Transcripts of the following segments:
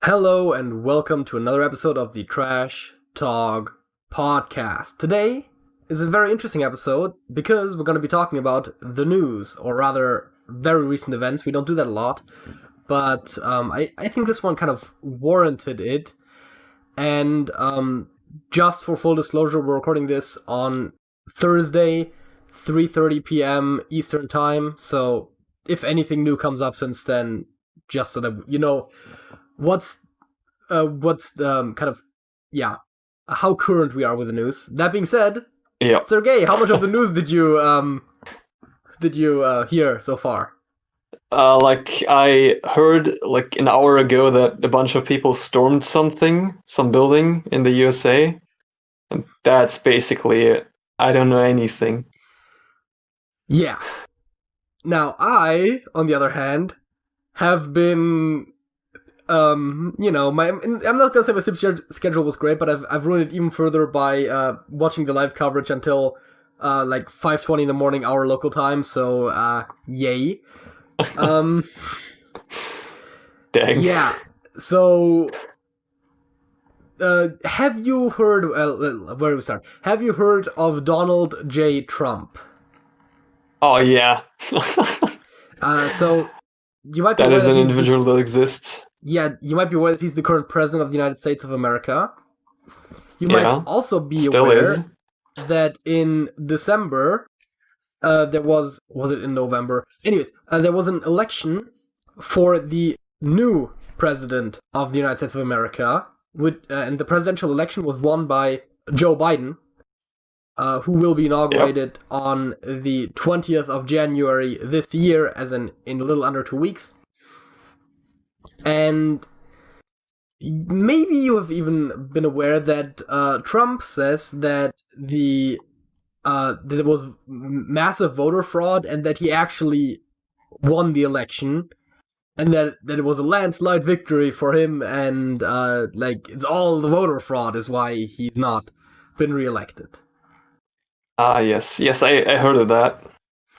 Hello and welcome to another episode of the Trash Talk podcast. Today is a very interesting episode because we're going to be talking about the news, or rather, very recent events. We don't do that a lot, but I think this one kind of warranted it. And just for full disclosure, we're recording this on Thursday, 3:30 p.m. Eastern Time. So if anything new comes up since then, just so that you know what's how current we are with the news. That being said, Sergej, how much of the news did you hear so far? I heard an hour ago that a bunch of people stormed some building in the USA, and that's basically it. I don't know anything. Yeah. Now I, on the other hand, have been I'm not gonna say my sleep schedule was great, but I've ruined it even further by watching the live coverage until 5:20 in the morning our local time. So yay. Dang. Yeah. So have you heard? Where do we start? Have you heard of Donald J. Trump? Oh yeah. So you might be that aware is an individual that exists. Yeah, you might be aware that he's the current president of the United States of America. You might also be aware that in December, there was it in November? Anyways, there was an election for the new president of the United States of America, and the presidential election was won by Joe Biden, who will be inaugurated on the 20th of January this year, as in a little under 2 weeks. And maybe you have even been aware that Trump says that there was massive voter fraud and that he actually won the election, and that it was a landslide victory for him, and it's all the voter fraud is why he's not been reelected. Yes, I heard of that.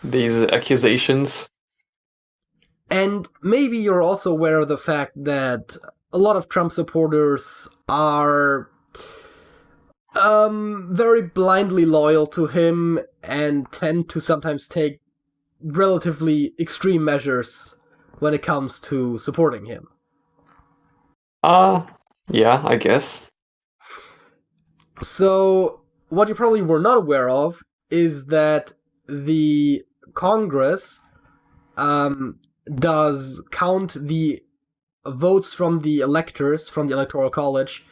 These accusations. And maybe you're also aware of the fact that a lot of Trump supporters are very blindly loyal to him and tend to sometimes take relatively extreme measures when it comes to supporting him. Yeah, I guess. So, what you probably were not aware of is that the Congress does count the votes from the electors, from the Electoral College,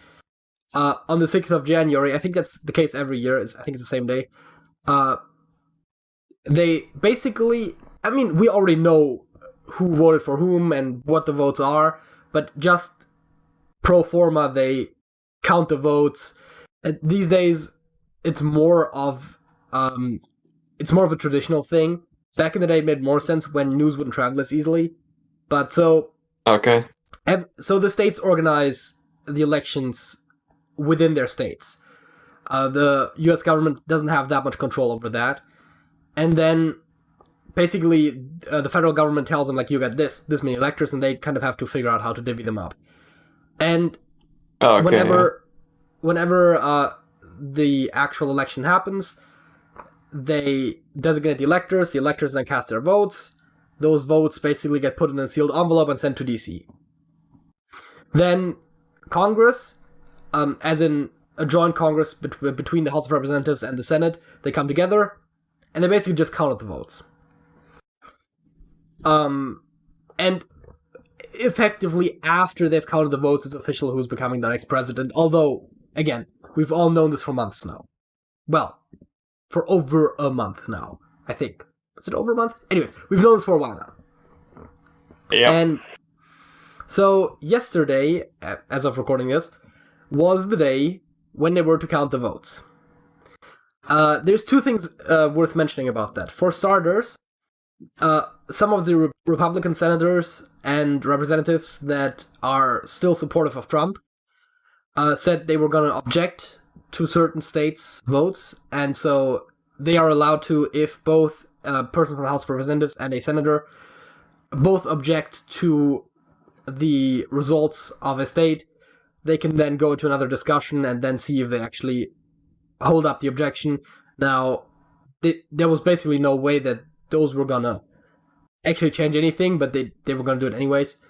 on the 6th of January. I think that's the case every year. I think it's the same day. They basically, we already know who voted for whom and what the votes are, but just pro forma, they count the votes. These days, it's more of a traditional thing. Back in the day, it made more sense when news wouldn't travel as easily. But so... Okay. So the states organize the elections within their states. The U.S. government doesn't have that much control over that. And then, basically, the federal government tells them, you got this many electors, and they kind of have to figure out how to divvy them up. And whenever the actual election happens, they designate the electors then cast their votes. Those votes basically get put in a sealed envelope and sent to DC. Then Congress, as in a joint Congress between the House of Representatives and the Senate, they come together and they basically just count the votes. And effectively, after they've counted the votes, it's official who's becoming the next president. Although, again, we've all known this for months now. Well, for over a month now, I think. Is it over a month? Anyways, we've known this for a while now. Yeah. And so yesterday, as of recording this, was the day when they were to count the votes. There's two things worth mentioning about that. For starters, some of the Republican senators and representatives that are still supportive of Trump said they were going to object to certain states' votes, and so they are allowed to, if both a person from the House of Representatives and a senator both object to the results of a state, they can then go into another discussion and then see if they actually hold up the objection. Now, there was basically no way that those were gonna actually change anything, but they were gonna do it anyways.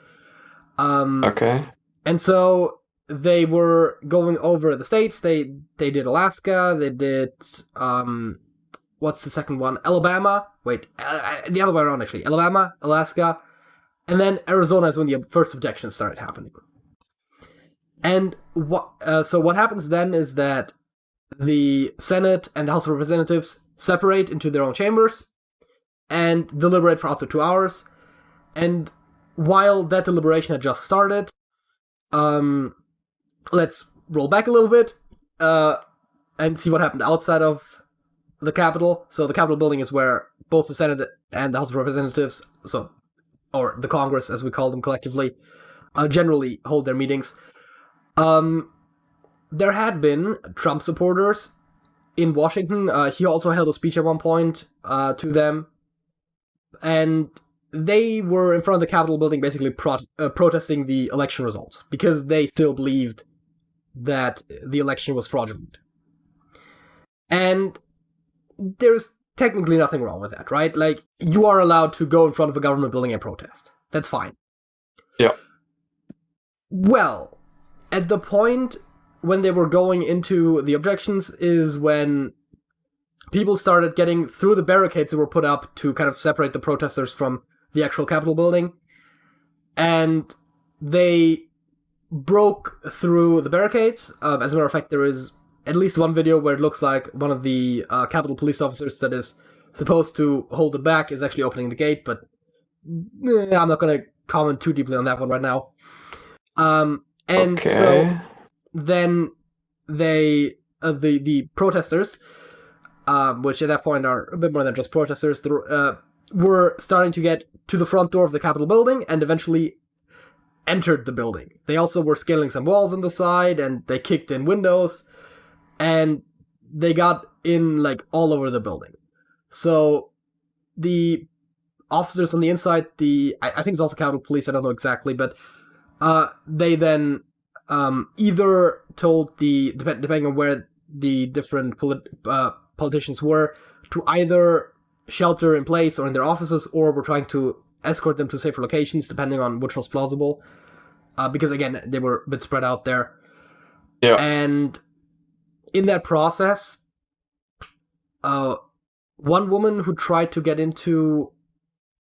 Okay. And so they were going over the states. They did Alaska. They did what's the second one? Alabama. Wait, the other way around actually. Alabama, Alaska, and then Arizona is when the first objections started happening. And so what happens then is that the Senate and the House of Representatives separate into their own chambers and deliberate for up to 2 hours. And while that deliberation had just started, let's roll back a little bit and see what happened outside of the Capitol. So the Capitol building is where both the Senate and the House of Representatives, or the Congress as we call them collectively, generally hold their meetings. There had been Trump supporters in Washington. He also held a speech at one point to them. And they were in front of the Capitol building basically protesting the election results because they still believed that the election was fraudulent. And there's technically nothing wrong with that, right? Like, you are allowed to go in front of a government building and protest. That's fine. Yeah. Well, at the point when they were going into the objections is when people started getting through the barricades that were put up to kind of separate the protesters from the actual Capitol building. And they broke through the barricades. As a matter of fact, there is at least one video where it looks like one of the Capitol police officers that is supposed to hold it back is actually opening the gate, but I'm not going to comment too deeply on that one right now. So then they, the protesters, which at that point are a bit more than just protesters, were starting to get to the front door of the Capitol building and eventually entered the building. They also were scaling some walls on the side, and they kicked in windows, and they got in, like, all over the building. So the officers on the inside, I think it's also Capitol Police, I don't know exactly, but they then either told depending on where the different politicians were, to either shelter in place or in their offices, or were trying to escort them to safer locations, depending on which was plausible. Because, again, they were a bit spread out there. Yeah. And in that process, one woman who tried to get into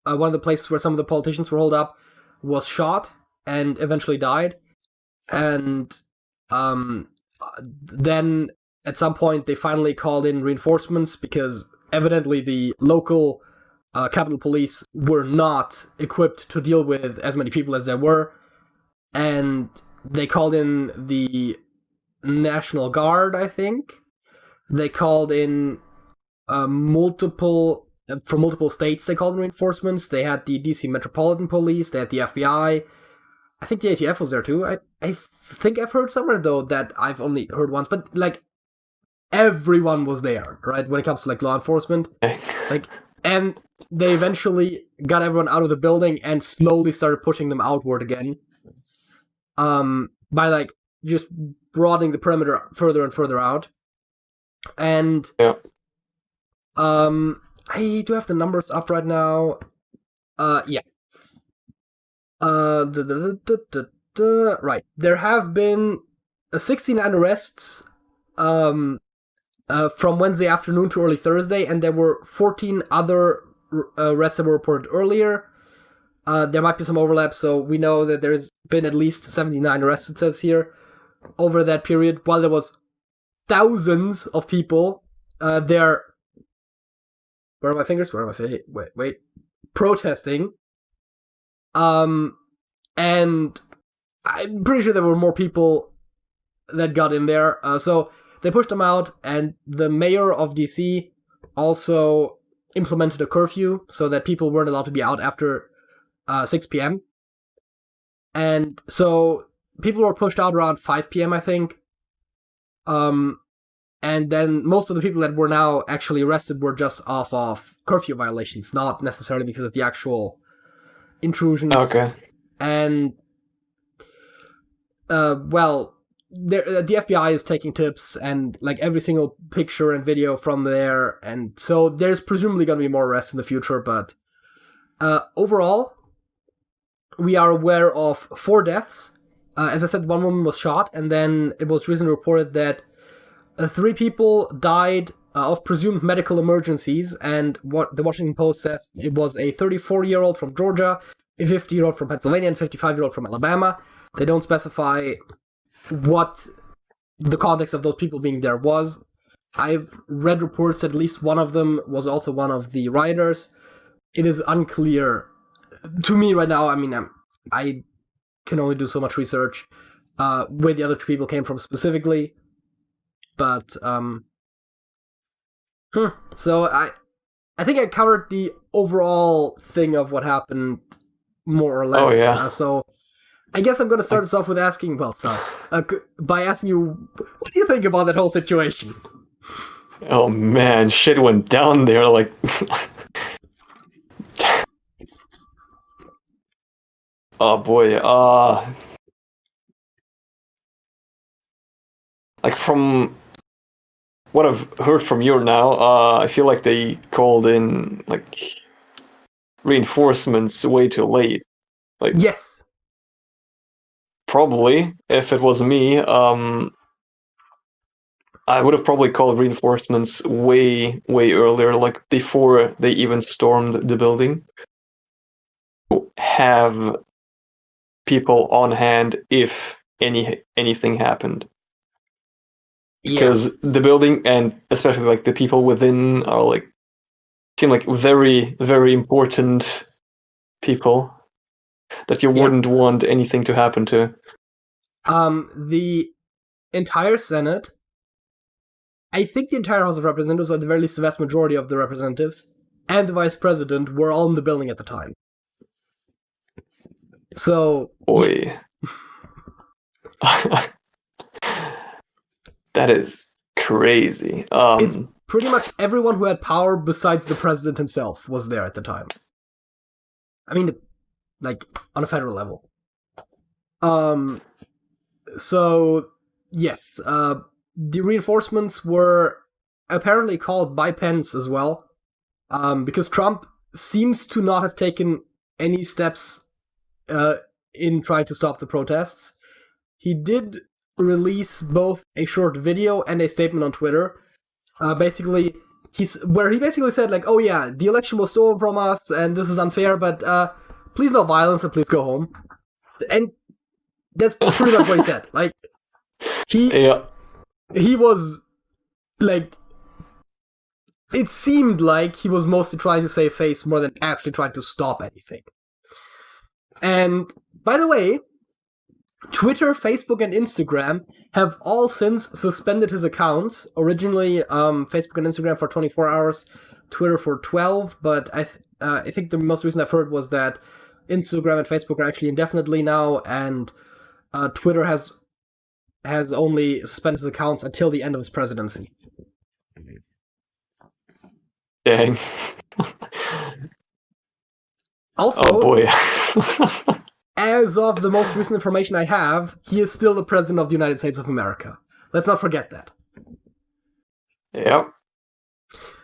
one of the places where some of the politicians were holed up was shot and eventually died. And then at some point they finally called in reinforcements because evidently the local Capitol Police were not equipped to deal with as many people as there were. And they called in the National Guard, I think. They called in from multiple states. They called in reinforcements. They had the DC Metropolitan Police. They had the FBI. I think the ATF was there too. I think I've heard somewhere though that I've only heard once, but like everyone was there, right? When it comes to like law enforcement, and they eventually got everyone out of the building and slowly started pushing them outward again. By like just broadening the perimeter further and further out. And I do have the numbers up right now. Yeah. Right. There have been 69 arrests from Wednesday afternoon to early Thursday, and there were 14 other arrests that were reported earlier. There might be some overlap, so we know that there's been at least 79 arrests, it says here, over that period, while there was thousands of people there. Where are my fingers? Wait. Protesting. And I'm pretty sure there were more people that got in there. So they pushed them out, and the mayor of DC also implemented a curfew so that people weren't allowed to be out after 6 p.m. And so people were pushed out around 5 p.m., I think. And then most of the people that were now actually arrested were just off of curfew violations, not necessarily because of the actual intrusions. Okay. And the FBI is taking tips and like every single picture and video from there, and so there's presumably going to be more arrests in the future. But overall, we are aware of 4 deaths. As I said, one woman was shot, and then it was recently reported that 3 people died of presumed medical emergencies, and what the Washington Post says, it was a 34-year-old from Georgia, a 50-year-old from Pennsylvania, and a 55-year-old from Alabama. They don't specify what the context of those people being there was. I've read reports that at least one of them was also one of the rioters. It is unclear to me right now. I mean, I can only do so much research where the other 2 people came from specifically. But, so I think I covered the overall thing of what happened more or less. Oh, yeah. So I guess I'm going to start us off with asking, by asking you, what do you think about that whole situation? Oh man, shit went down there like... Oh boy, like from what I've heard from you now, I feel like they called in like reinforcements way too late. Like, yes. Probably, if it was me, I would have probably called reinforcements way earlier, like before they even stormed the building. Have people on hand if anything happened. Because the building, and especially like the people within, are like seem like very important people that you wouldn't want anything to happen to. The entire Senate, I think the entire House of Representatives, or at the very least the vast majority of the representatives, and the Vice President were all in the building at the time. So... Boy. That is crazy. It's pretty much everyone who had power besides the president himself was there at the time. I mean, like, on a federal level. So, yes, the reinforcements were apparently called by Pence as well, because Trump seems to not have taken any steps in trying to stop the protests. He did release both a short video and a statement on Twitter. He basically said, like, oh yeah, the election was stolen from us and this is unfair, but please no violence and please go home. And that's pretty much what he said. Like, he was, like, it seemed like he was mostly trying to save face more than actually trying to stop anything. And, by the way, Twitter, Facebook, and Instagram have all since suspended his accounts. Originally, Facebook and Instagram for 24 hours, Twitter for 12, but I think the most recent I've heard was that Instagram and Facebook are actually indefinitely now, and Twitter has only suspended his accounts until the end of his presidency. Dang. Also, oh boy. as of the most recent information I have, he is still the president of the United States of America. Let's not forget that. Yep.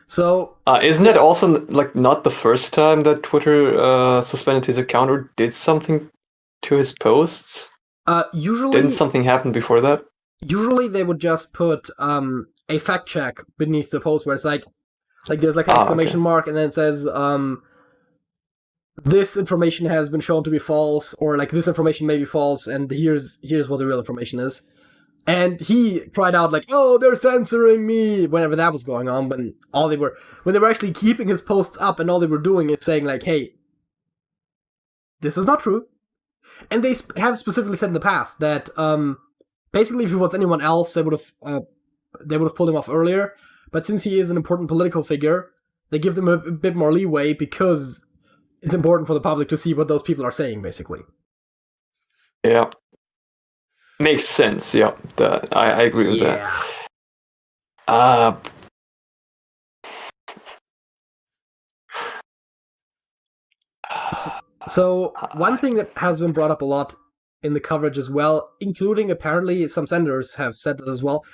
So, isn't it also like not the first time that Twitter suspended his account or did something to his posts? Usually, didn't something happen before that? Usually, they would just put a fact check beneath the post where it's like there's like an exclamation mark, and then it says this information has been shown to be false, or like this information may be false, and here's what the real information is. And he cried out like, "Oh, they're censoring me!" whenever that was going on. But when they were actually keeping his posts up, and all they were doing is saying like, "Hey, this is not true." And they have specifically said in the past that basically if it was anyone else, they would have pulled him off earlier. But since he is an important political figure, they give them a bit more leeway because it's important for the public to see what those people are saying, basically. Yeah. Makes sense, yeah. I agree with that. So, one thing that has been brought up a lot in the coverage as well, including apparently some senators have said that as well,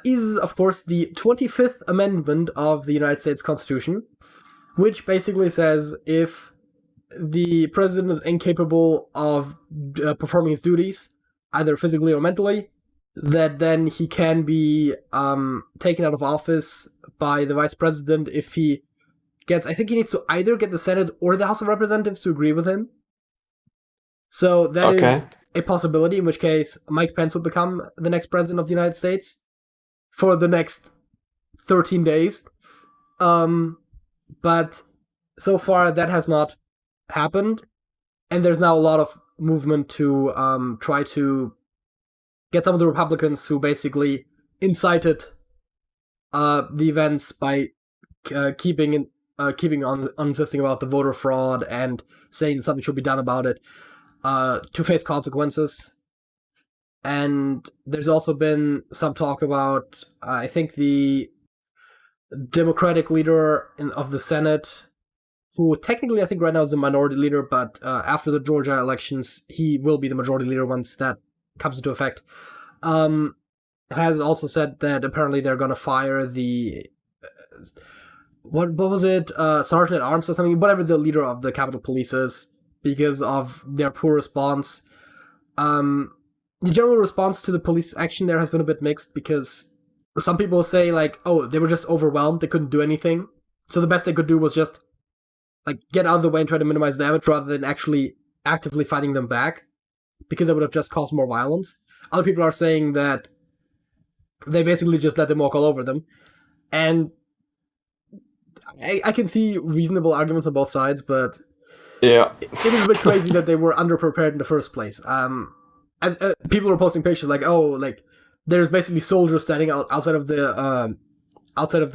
is, of course, the 25th Amendment of the United States Constitution, which basically says if the president is incapable of performing his duties, either physically or mentally, that then he can be taken out of office by the vice president if he gets... I think he needs to either get the Senate or the House of Representatives to agree with him. So that is a possibility, in which case Mike Pence would become the next president of the United States for the next 13 days. But so far that has not happened, and there's now a lot of movement to try to get some of the Republicans who basically incited the events by keeping on insisting about the voter fraud and saying something should be done about it, to face consequences. And there's also been some talk about, I think, the Democratic leader of the Senate, who technically I think right now is the minority leader, but after the Georgia elections, he will be the majority leader once that comes into effect, has also said that apparently they're going to fire the... what was it? Sergeant at Arms or something? Whatever the leader of the Capitol Police is, because of their poor response. The general response to the police action there has been a bit mixed, because some people say, like, oh, they were just overwhelmed, they couldn't do anything. So the best they could do was just, like, get out of the way and try to minimize damage rather than actually actively fighting them back, because it would have just caused more violence. Other people are saying that they basically just let them walk all over them. And I can see reasonable arguments on both sides, but yeah, it is a bit crazy that they were underprepared in the first place. People were posting pictures like, oh, like, there's basically soldiers standing outside of the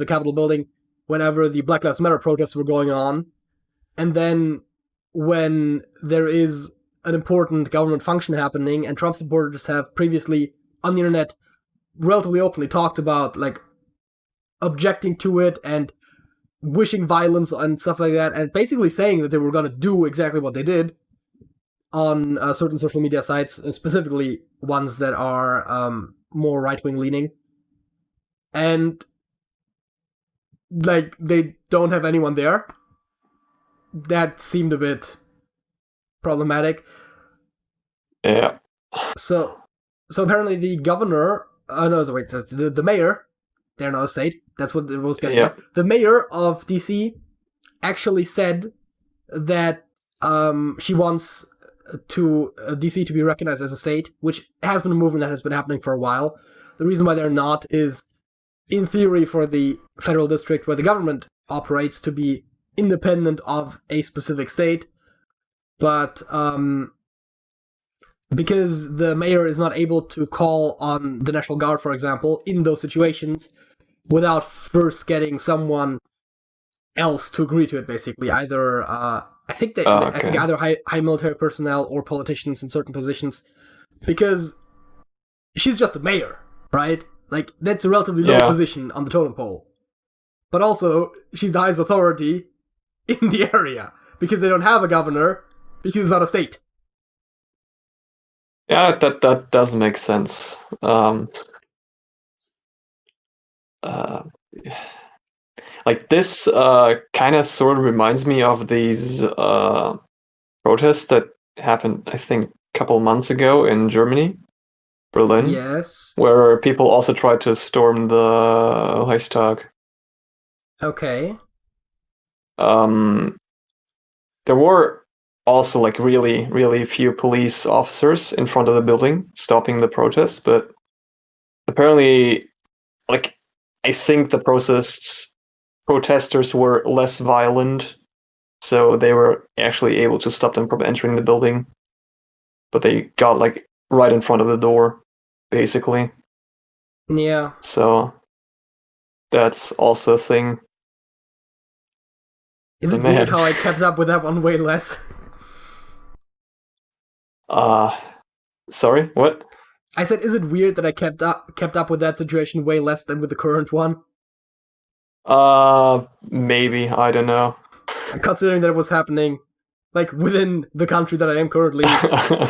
Capitol building whenever the Black Lives Matter protests were going on, and then when there is an important government function happening, and Trump supporters have previously on the internet relatively openly talked about, like, objecting to it and wishing violence and stuff like that, and basically saying that they were going to do exactly what they did on certain social media sites, specifically ones that are more right-wing leaning. And, like, they don't have anyone there. That seemed a bit problematic. Yeah. So apparently the governor... the mayor... They're not a state. That's what it was getting at. The mayor of DC actually said that she wants DC to be recognized as a state, which has been a movement that has been happening for a while. The reason why they're not is, in theory, for the federal district where the government operates to be independent of a specific state, but because the mayor is not able to call on the National Guard, for example, in those situations, without first getting someone else to agree to it, basically. Either, I think either high military personnel or politicians in certain positions, because she's just a mayor, right? Like, that's a relatively low position on the totem pole. But also, she's the highest authority in the area, because they don't have a governor, because it's not a state. Yeah, that does make sense. Like, this kind of sort of reminds me of these protests that happened, I think, a couple months ago in Germany, Berlin. Yes. Where people also tried to storm the Reichstag. Okay. There were also, like, really, really few police officers in front of the building stopping the protests, but apparently, like, I think the protesters were less violent, so they were actually able to stop them from entering the building. But they got, like, right in front of the door, basically. Yeah. So that's also a thing. Is it weird how I kept up with that one way less? Sorry, what? I said, is it weird that I kept up with that situation way less than with the current one? Maybe, I don't know. Considering that it was happening like within the country that I am currently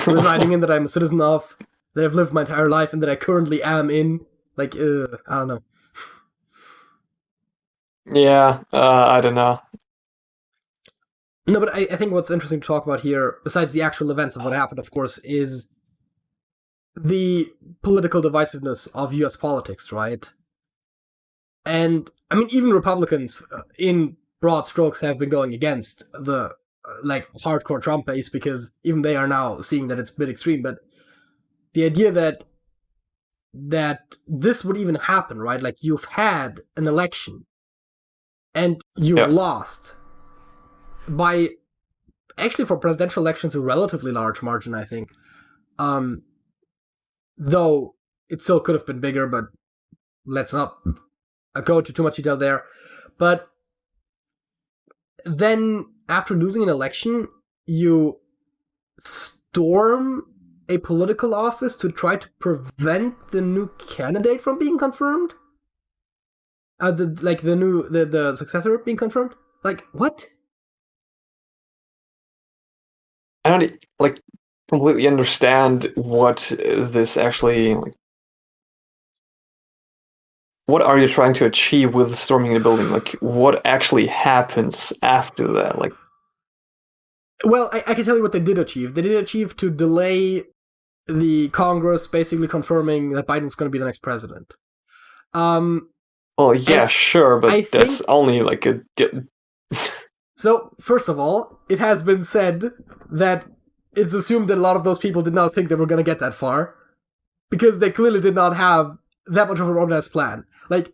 residing in, that I'm a citizen of, that I've lived my entire life, and that I currently am in. Like, I don't know. Yeah, I don't know. No, but I think what's interesting to talk about here, besides the actual events of what happened, of course, is the political divisiveness of U.S. politics, right? And, I mean, even Republicans, in broad strokes, have been going against the, hardcore Trump base, because even they are now seeing that it's a bit extreme, but the idea that this would even happen, right? Like, you've had an election, and you've lost by, actually for presidential elections, a relatively large margin, I think. Though it still could have been bigger, but let's not go into too much detail there. But then, after losing an election, you storm a political office to try to prevent the new candidate from being confirmed? The successor being confirmed? Like, what? I don't completely understand what this actually what are you trying to achieve with storming the building? Like, what actually happens after that? Like, well, I can tell you what they did achieve. They did achieve to delay the Congress basically confirming that Biden was going to be the next president. Well, yeah, sure, but that's only like a... So, first of all, it has been said that it's assumed that a lot of those people did not think they were going to get that far, because they clearly did not have that much of an organized plan. Like,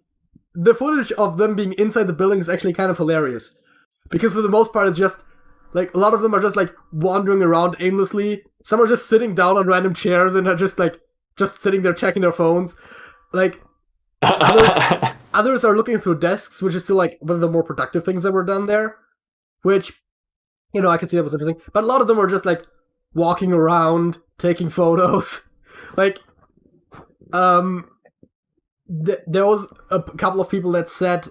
the footage of them being inside the building is actually kind of hilarious, because for the most part it's just, like, a lot of them are just, like, wandering around aimlessly. Some are just sitting down on random chairs and are just sitting there checking their phones. Like, others are looking through desks, which is still, like, one of the more productive things that were done there. Which, I could see that was interesting. But a lot of them were just, like, walking around, taking photos. Like, there was a couple of people that sat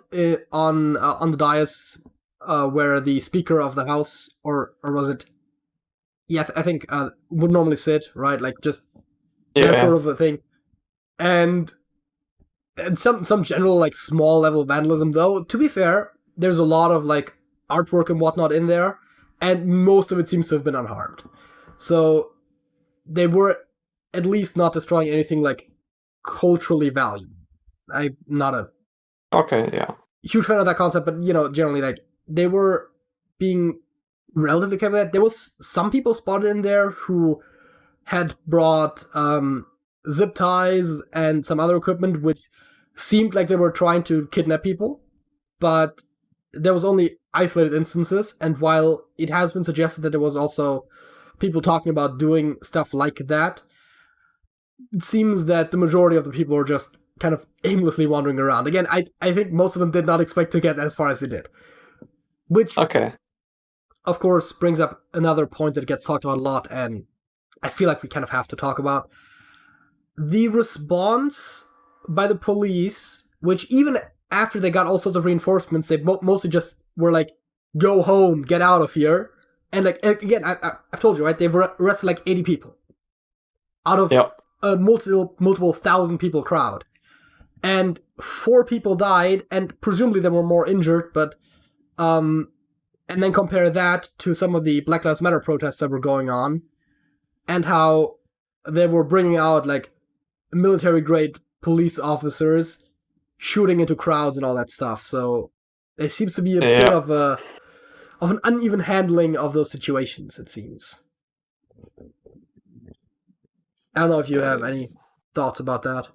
on the dais where the Speaker of the House, or was it? Yeah, I think would normally sit, right? Like, just that sort of a thing. And some general, like, small level vandalism, though. To be fair, there's a lot of, like, artwork and whatnot in there, and most of it seems to have been unharmed. So they were at least not destroying anything, like, culturally valuable. I'm not a huge fan of that concept, but, generally, like, they were being relatively careful with that. There was some people spotted in there who had brought zip ties and some other equipment, which seemed like they were trying to kidnap people, but there was only isolated instances, and while it has been suggested that there was also people talking about doing stuff like that, it seems that the majority of the people were just kind of aimlessly wandering around. Again, I think most of them did not expect to get as far as they did. Which, of course, brings up another point that gets talked about a lot, and I feel like we kind of have to talk about. The response by the police, which even after they got all sorts of reinforcements, they mostly just were like, go home, get out of here. And, like, again, I've told you, right? They've arrested like 80 people out of a multiple thousand people crowd. And 4 people died, and presumably there were more injured, but, and then compare that to some of the Black Lives Matter protests that were going on, and how they were bringing out, like, military-grade police officers shooting into crowds and all that stuff. So there seems to be a bit of an uneven handling of those situations, it seems. I don't know if you have any thoughts about that.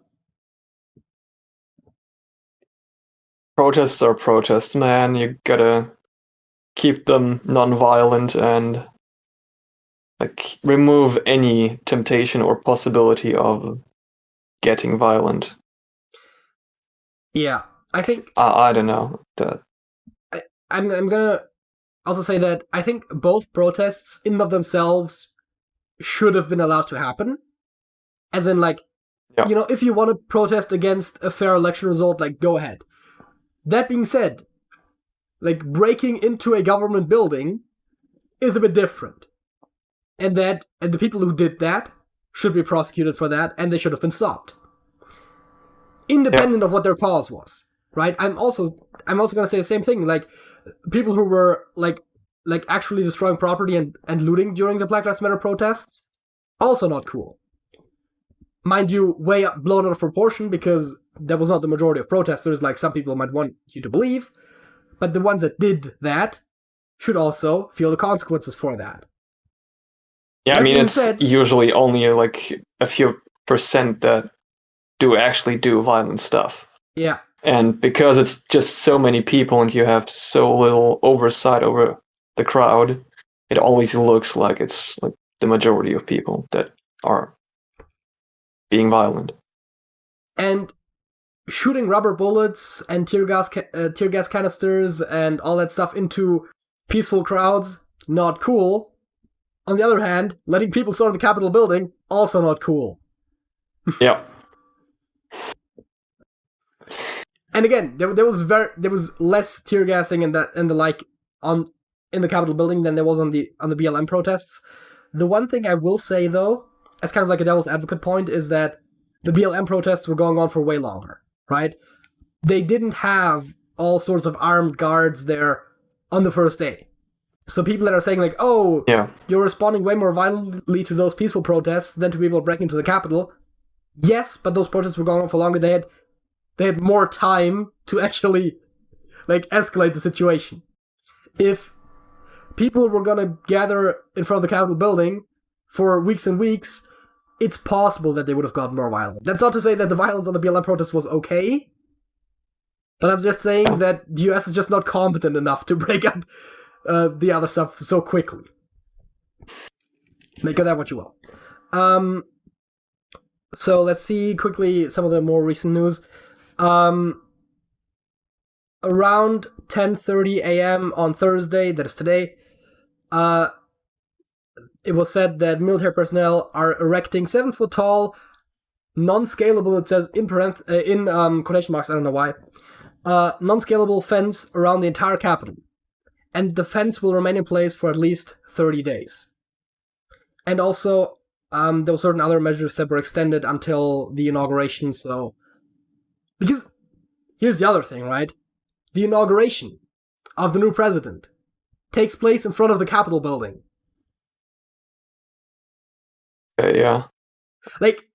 Protests are protests, man. You gotta keep them non-violent and, like, remove any temptation or possibility of getting violent. Yeah, I think... I don't know. I'm gonna also say that I think both protests, in and of themselves, should have been allowed to happen. As in, like, if you want to protest against a fair election result, like, go ahead. That being said, like, breaking into a government building is a bit different. And the people who did that should be prosecuted for that, and they should have been stopped. Independent of what their cause was. Right? I'm also gonna say the same thing. Like, people who were like actually destroying property and looting during the Black Lives Matter protests, also not cool. Mind you, way blown out of proportion, because that was not the majority of protesters, like some people might want you to believe, but the ones that did that should also feel the consequences for that. Yeah, I mean, it's usually only like a few percent that actually do violent stuff. Yeah. And because it's just so many people and you have so little oversight over the crowd, it always looks like it's like the majority of people that are being violent. And shooting rubber bullets and tear gas canisters and all that stuff into peaceful crowds, not cool. On the other hand, letting people storm the Capitol building, also not cool. Yeah. And again, there was less tear gassing and the like in the Capitol building than there was on the BLM protests. The one thing I will say, though, as kind of like a devil's advocate point, is that the BLM protests were going on for way longer, right? They didn't have all sorts of armed guards there on the first day. So people that are saying like, oh, yeah, you're responding way more violently to those peaceful protests than to people breaking into the Capitol. Yes, but those protests were going on for longer. They had more time to actually like escalate the situation. If people were gonna gather in front of the Capitol building for weeks and weeks, it's possible that they would have gotten more violent. That's not to say that the violence on the BLM protests was okay, but I'm just saying that the US is just not competent enough to break up the other stuff so quickly. Make of that what you will. So let's see quickly some of the more recent news. Around 10:30 a.m. on Thursday, that is today, it was said that military personnel are erecting 7-foot-tall, non-scalable, it says in quotation marks, I don't know why, non-scalable fence around the entire Capitol. And the fence will remain in place for at least 30 days. And also, there were certain other measures that were extended until the inauguration, so... Because, here's the other thing, right? The inauguration of the new president takes place in front of the Capitol building. Yeah. Like,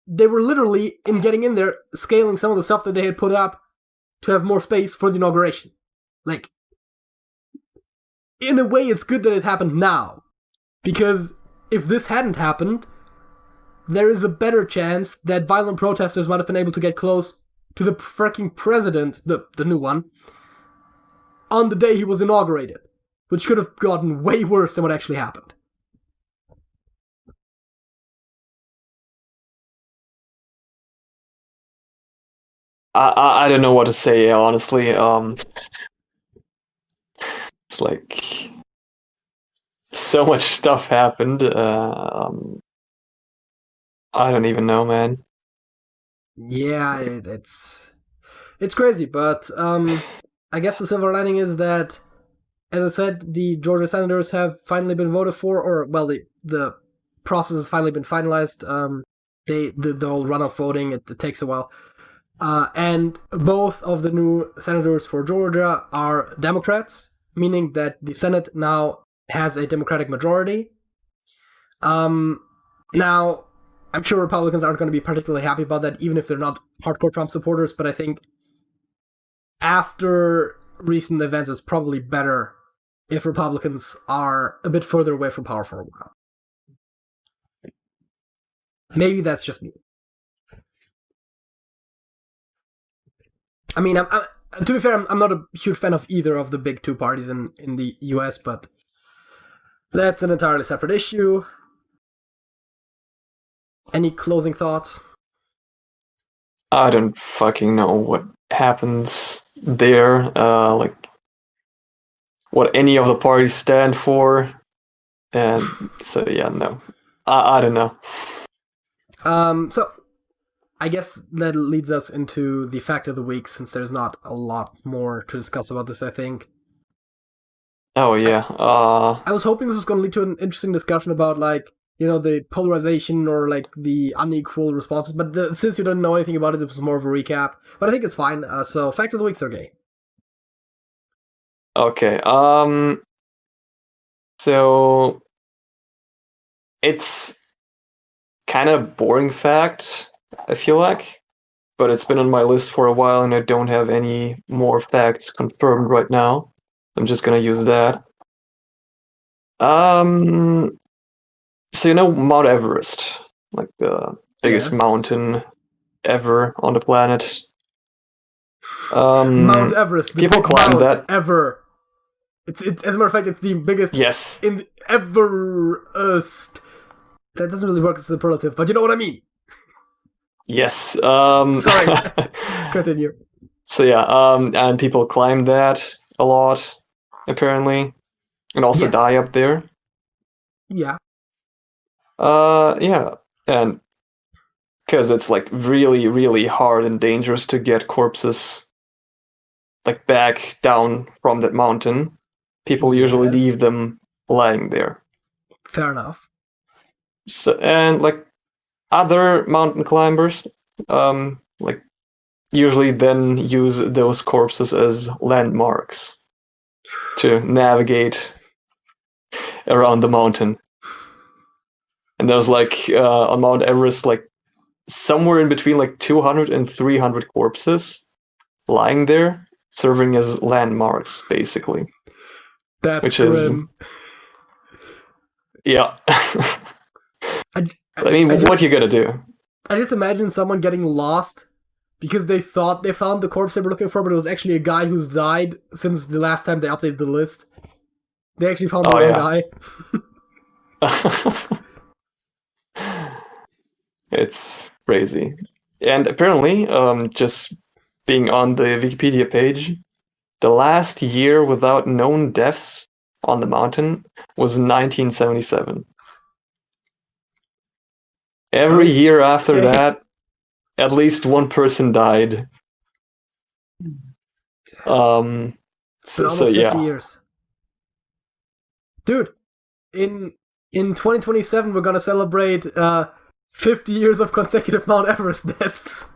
they were literally, in getting in there, scaling some of the stuff that they had put up to have more space for the inauguration. Like, in a way, it's good that it happened now. Because if this hadn't happened, there is a better chance that violent protesters might have been able to get close to the freaking president, the new one, on the day he was inaugurated. Which could have gotten way worse than what actually happened. I don't know what to say, honestly. It's like so much stuff happened. I don't even know, man. Yeah, it's crazy, but I guess the silver lining is that, as I said, the Georgia senators have finally been voted for, or well, the process has finally been finalized. The whole runoff voting, it takes a while. And both of the new senators for Georgia are Democrats, meaning that the Senate now has a Democratic majority. Now, I'm sure Republicans aren't going to be particularly happy about that, even if they're not hardcore Trump supporters, but I think after recent events, it's probably better if Republicans are a bit further away from power for a while. Maybe that's just me. I mean, to be fair, I'm not a huge fan of either of the big two parties in the US, but that's an entirely separate issue. Any closing thoughts? I don't fucking know what happens there, like what any of the parties stand for, and so yeah, no, I don't know. So I guess that leads us into the fact of the week, since there's not a lot more to discuss about this, I think. Oh yeah. I was hoping this was going to lead to an interesting discussion about, like, the polarization or, like, the unequal responses, but since you don't know anything about it, it was more of a recap. But I think it's fine. So, fact of the week, Sergej. Okay. So it's kind of boring fact, I feel like, but it's been on my list for a while, and I don't have any more facts confirmed right now. I'm just gonna use that. So Mount Everest, like the biggest Yes. mountain ever on the planet. Mount Everest, the people big climb mount that. ever. It's as a matter of fact, it's the biggest Yes. in the Everest. That doesn't really work as a superlative, but you know what I mean. Yes. Sorry. Continue. So yeah, and people climb that a lot, apparently, and also Yes. die up there. Yeah. Yeah, and because it's like really, really hard and dangerous to get corpses like back down from that mountain. People usually Yes. leave them lying there. Fair enough. So, and like other mountain climbers, like usually then use those corpses as landmarks to navigate around the mountain. And there's like on Mount Everest, like somewhere in between like 200 and 300 corpses lying there, serving as landmarks, basically. That's which grim. Yeah. I mean, what you gonna do? I just imagine someone getting lost because they thought they found the corpse they were looking for, but it was actually a guy who's died since the last time they updated the list. They actually found the wrong guy. It's crazy. And apparently, just being on the Wikipedia page, the last year without known deaths on the mountain was 1977. Every year after that, at least one person died. It's been almost 50 years. Dude, in 2027, we're gonna celebrate 50 years of consecutive Mount Everest deaths.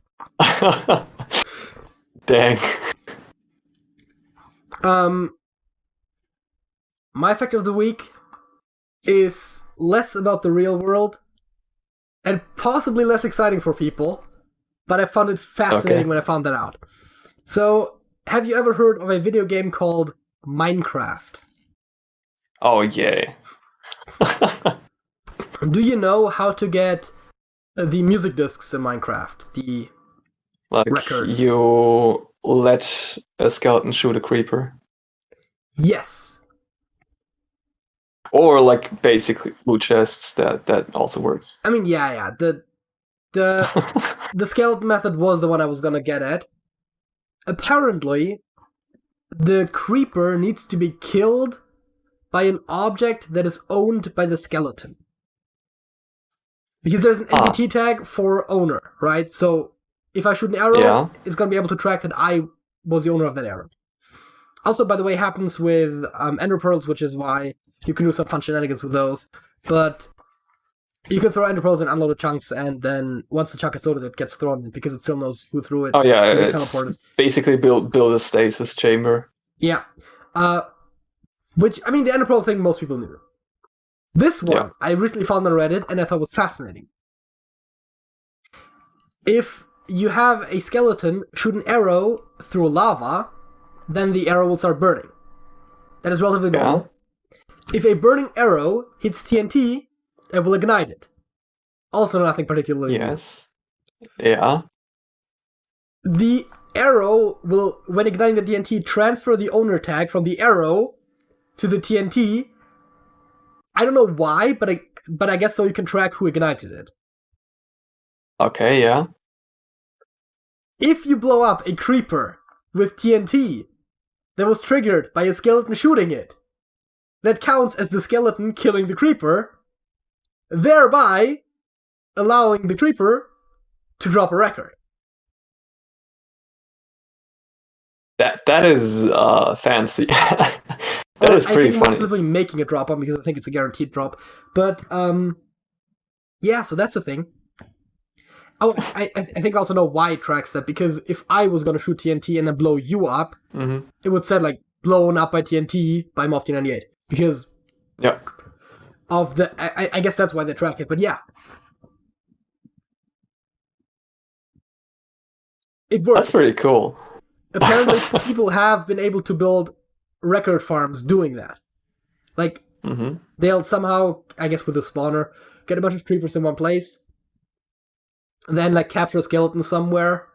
Dang. My fact of the week is less about the real world and possibly less exciting for people, but I found it fascinating when I found that out. So, have you ever heard of a video game called Minecraft? Oh, yeah. Do you know how to get the music discs in Minecraft? The records? You let a skeleton shoot a creeper? Yes. Or like basically loot chests, that also works. I mean, yeah. The skeleton method was the one I was gonna get at. Apparently, the creeper needs to be killed by an object that is owned by the skeleton. Because there's an NBT tag for owner, right? So if I shoot an arrow, it's gonna be able to track that I was the owner of that arrow. Also, by the way, happens with ender pearls, which is why you can do some fun shenanigans with those. But you can throw ender pearls in unloaded chunks, and then once the chunk is loaded, it gets thrown because it still knows who threw it. Oh yeah, it's basically build a stasis chamber. Yeah. Which, I mean, the ender pearl thing most people knew. This one, I recently found on Reddit, and I thought was fascinating. If you have a skeleton shoot an arrow through lava, then the arrow will start burning. That is relatively normal. If a burning arrow hits TNT, it will ignite it. Also nothing particularly new. Yeah. The arrow will, when igniting the TNT, transfer the owner tag from the arrow to the TNT. I don't know why, but I guess so you can track who ignited it. Okay, yeah. If you blow up a creeper with TNT that was triggered by a skeleton shooting it, that counts as the skeleton killing the creeper, thereby allowing the creeper to drop a record. That is fancy. That is I pretty think more funny. specifically making a drop on because I think it's a guaranteed drop. But yeah, so that's the thing. Oh, I think I also know why it tracks that, because if I was gonna shoot TNT and then blow you up, it would say like blown up by TNT by Mofty98 because of the. I guess that's why they track it. But yeah, it works. That's pretty cool. Apparently, people have been able to build record farms doing that. Like, they'll somehow, I guess with a spawner, get a bunch of creepers in one place, then, like, capture a skeleton somewhere,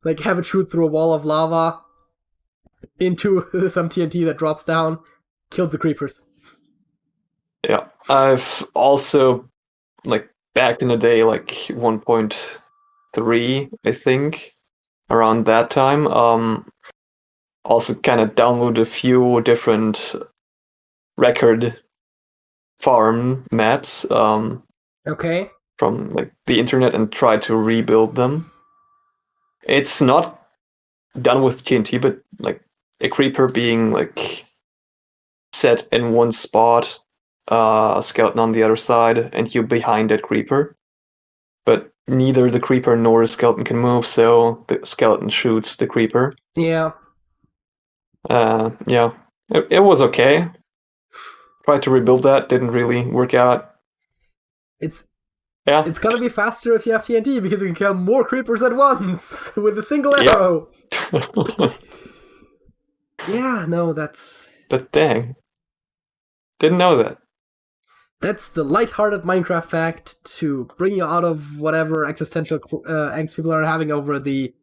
like, have it shoot through a wall of lava into some TNT that drops down, kills the creepers. Yeah. I've also, like, back in the day, like 1.3, I think, around that time, also kind of downloaded a few different record farm maps Okay. from like the internet and tried to rebuild them. It's not done with TNT, but like a creeper being like set in one spot, a skeleton on the other side, and you behind that creeper. But neither the creeper nor the skeleton can move, so the skeleton shoots the creeper. Yeah. Yeah. It was okay. Tried to rebuild that, didn't really work out. It's gonna be faster if you have TNT because you can kill more creepers at once with a single arrow. Yeah, no, that's... But dang. Didn't know that. That's the lighthearted Minecraft fact to bring you out of whatever existential angst people are having over the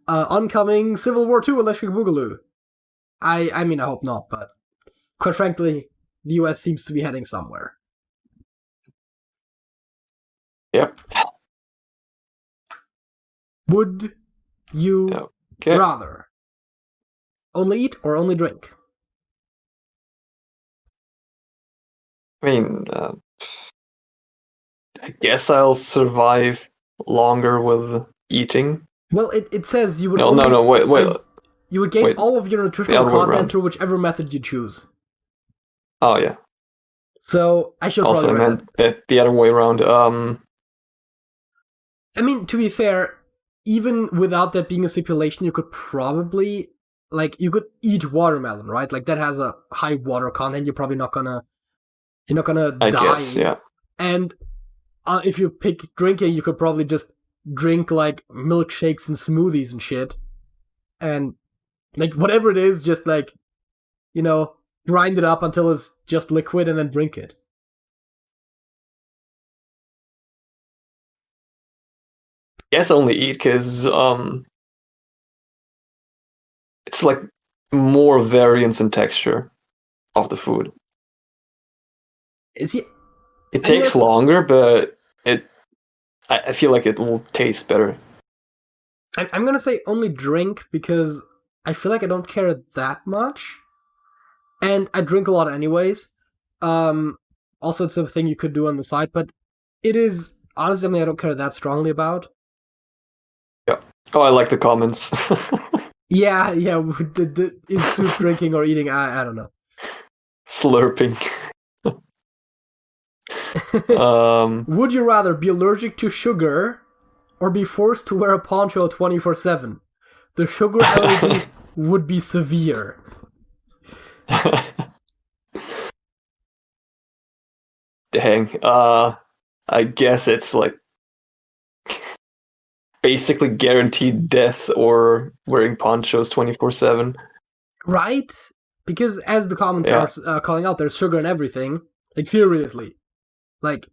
oncoming Civil War II Electric Boogaloo. I mean, I hope not, but quite frankly, the US seems to be heading somewhere. Yep. Would you rather only eat or only drink? I mean, I guess I'll survive longer with eating. Well, it says you would wait. You would gain all of your nutritional content through whichever method you choose. Oh, yeah. So, I should also probably read that. The other way around. I mean, to be fair, even without that being a stipulation, you could probably, like, you could eat watermelon, right? Like, that has a high water content. You're probably not gonna die. I guess, yeah. And if you pick drinking, you could probably just drink, like, milkshakes and smoothies and shit. And, like, whatever it is, just, like, you know, grind it up until it's just liquid and then drink it. Guess only eat because it's like more variance in texture of the food. It takes longer, but I feel like it will taste better. I'm gonna say only drink because I feel like I don't care that much, and I drink a lot anyways. Also, it's a thing you could do on the side, but it is honestly something I don't care that strongly about. Yeah. Oh, I like the comments. Yeah. Is soup drinking or eating? I don't know. Slurping. Would you rather be allergic to sugar or be forced to wear a poncho 24/7? The sugar allergy would be severe. Dang. I guess it's like basically guaranteed death or wearing ponchos 24/7. Right? Because as the comments are calling out, there's sugar in everything. Like, seriously. Like,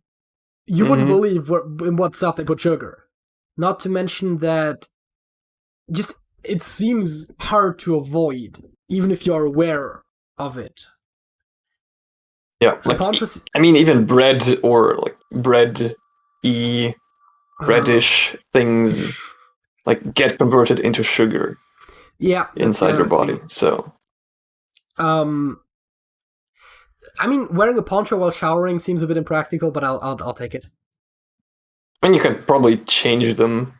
you wouldn't believe in what stuff they put sugar. Not to mention that just it seems hard to avoid, even if you're aware of it. Yeah, so like, I mean, even bread or like breadish things like get converted into sugar. Yeah, inside your body. So, I mean, wearing a poncho while showering seems a bit impractical, but I'll take it. I mean, you can probably change them.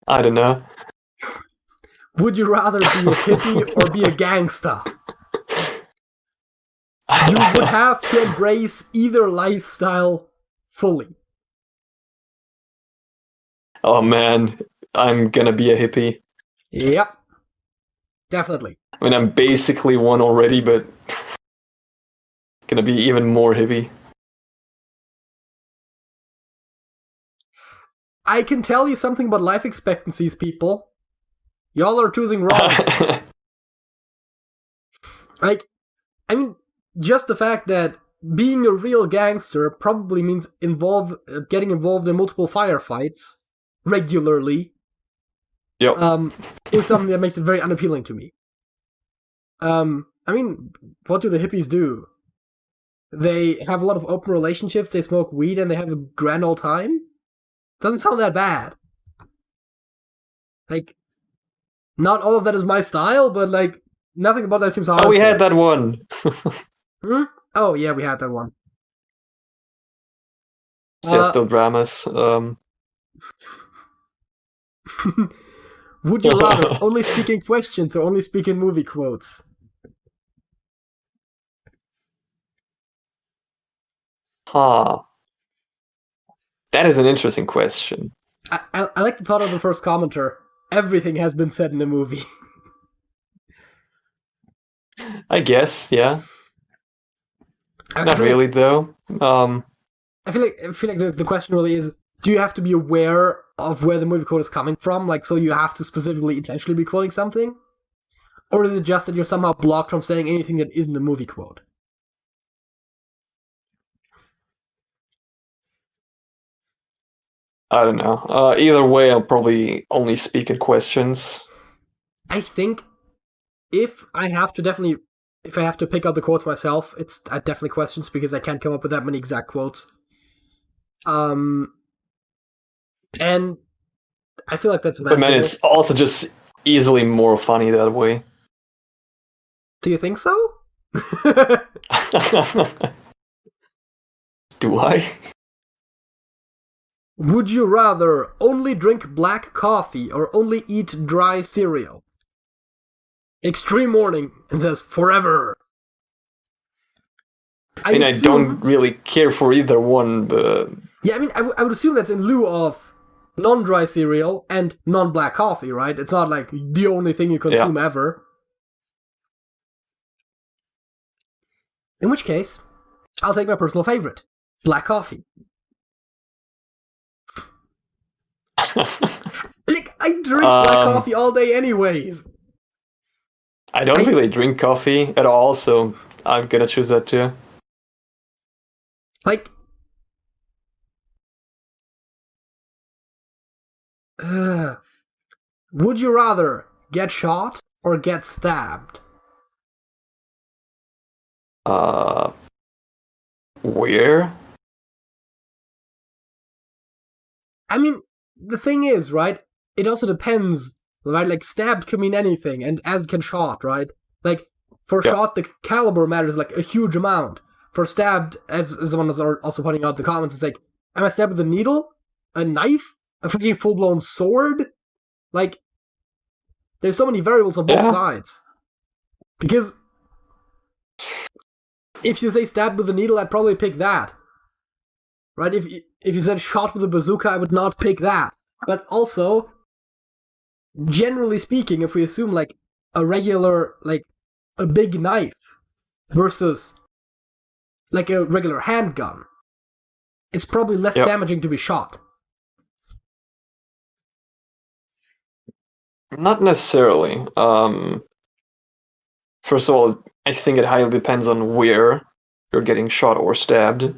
I don't know. Would you rather be a hippie or be a gangster? You would have to embrace either lifestyle fully. Oh man, I'm gonna be a hippie. Yep. Definitely. I mean, I'm basically one already, but gonna be even more hippie. I can tell you something about life expectancies, people. Y'all are choosing wrong. Like, I mean, just the fact that being a real gangster probably means getting involved in multiple firefights regularly. Yep. Is something that makes it very unappealing to me. I mean, what do the hippies do? They have a lot of open relationships, they smoke weed, and they have a grand old time? Doesn't sound that bad. Like, not all of that is my style, but, like, nothing about that seems harmful. Oh, we had that one. Oh, yeah, we had that one. Still dramas. Would you rather only speak in questions or only speak in movie quotes? That is an interesting question. I like the thought of the first commenter. Everything has been said in the movie. I guess, yeah. Not really, though. I feel like the question really is: do you have to be aware of where the movie quote is coming from? Like, so you have to specifically intentionally be quoting something, or is it just that you're somehow blocked from saying anything that isn't a movie quote? I don't know. Either way, I'll probably only speak in questions. I think if I have to pick out the quotes myself, it's definitely questions because I can't come up with that many exact quotes. And I feel like that's manageable. But man, it's also just easily more funny that way. Do you think so? Do I? Would you rather only drink black coffee or only eat dry cereal? Extreme warning, and says forever. I don't really care for either one, but... Yeah, I mean, I would assume that's in lieu of non-dry cereal and non-black coffee, right? It's not like the only thing you consume ever. In which case, I'll take my personal favorite, black coffee. Like, I drink black coffee all day anyways. I don't really drink coffee at all, so I'm gonna choose that too. Like, would you rather get shot or get stabbed? Where? I mean, the thing is, right? It also depends, right? Like, stabbed can mean anything, and as can shot, right? Like, for shot, the caliber matters, like, a huge amount. For stabbed, as someone was also pointing out in the comments, it's like, am I stabbed with a needle? A knife? A freaking full-blown sword? Like, there's so many variables on both sides. Because if you say stabbed with a needle, I'd probably pick that. Right? If you said shot with a bazooka, I would not pick that. But also, generally speaking, if we assume, like, a regular, like, a big knife versus, like, a regular handgun, it's probably less damaging to be shot. Not necessarily. First of all, I think it highly depends on where you're getting shot or stabbed.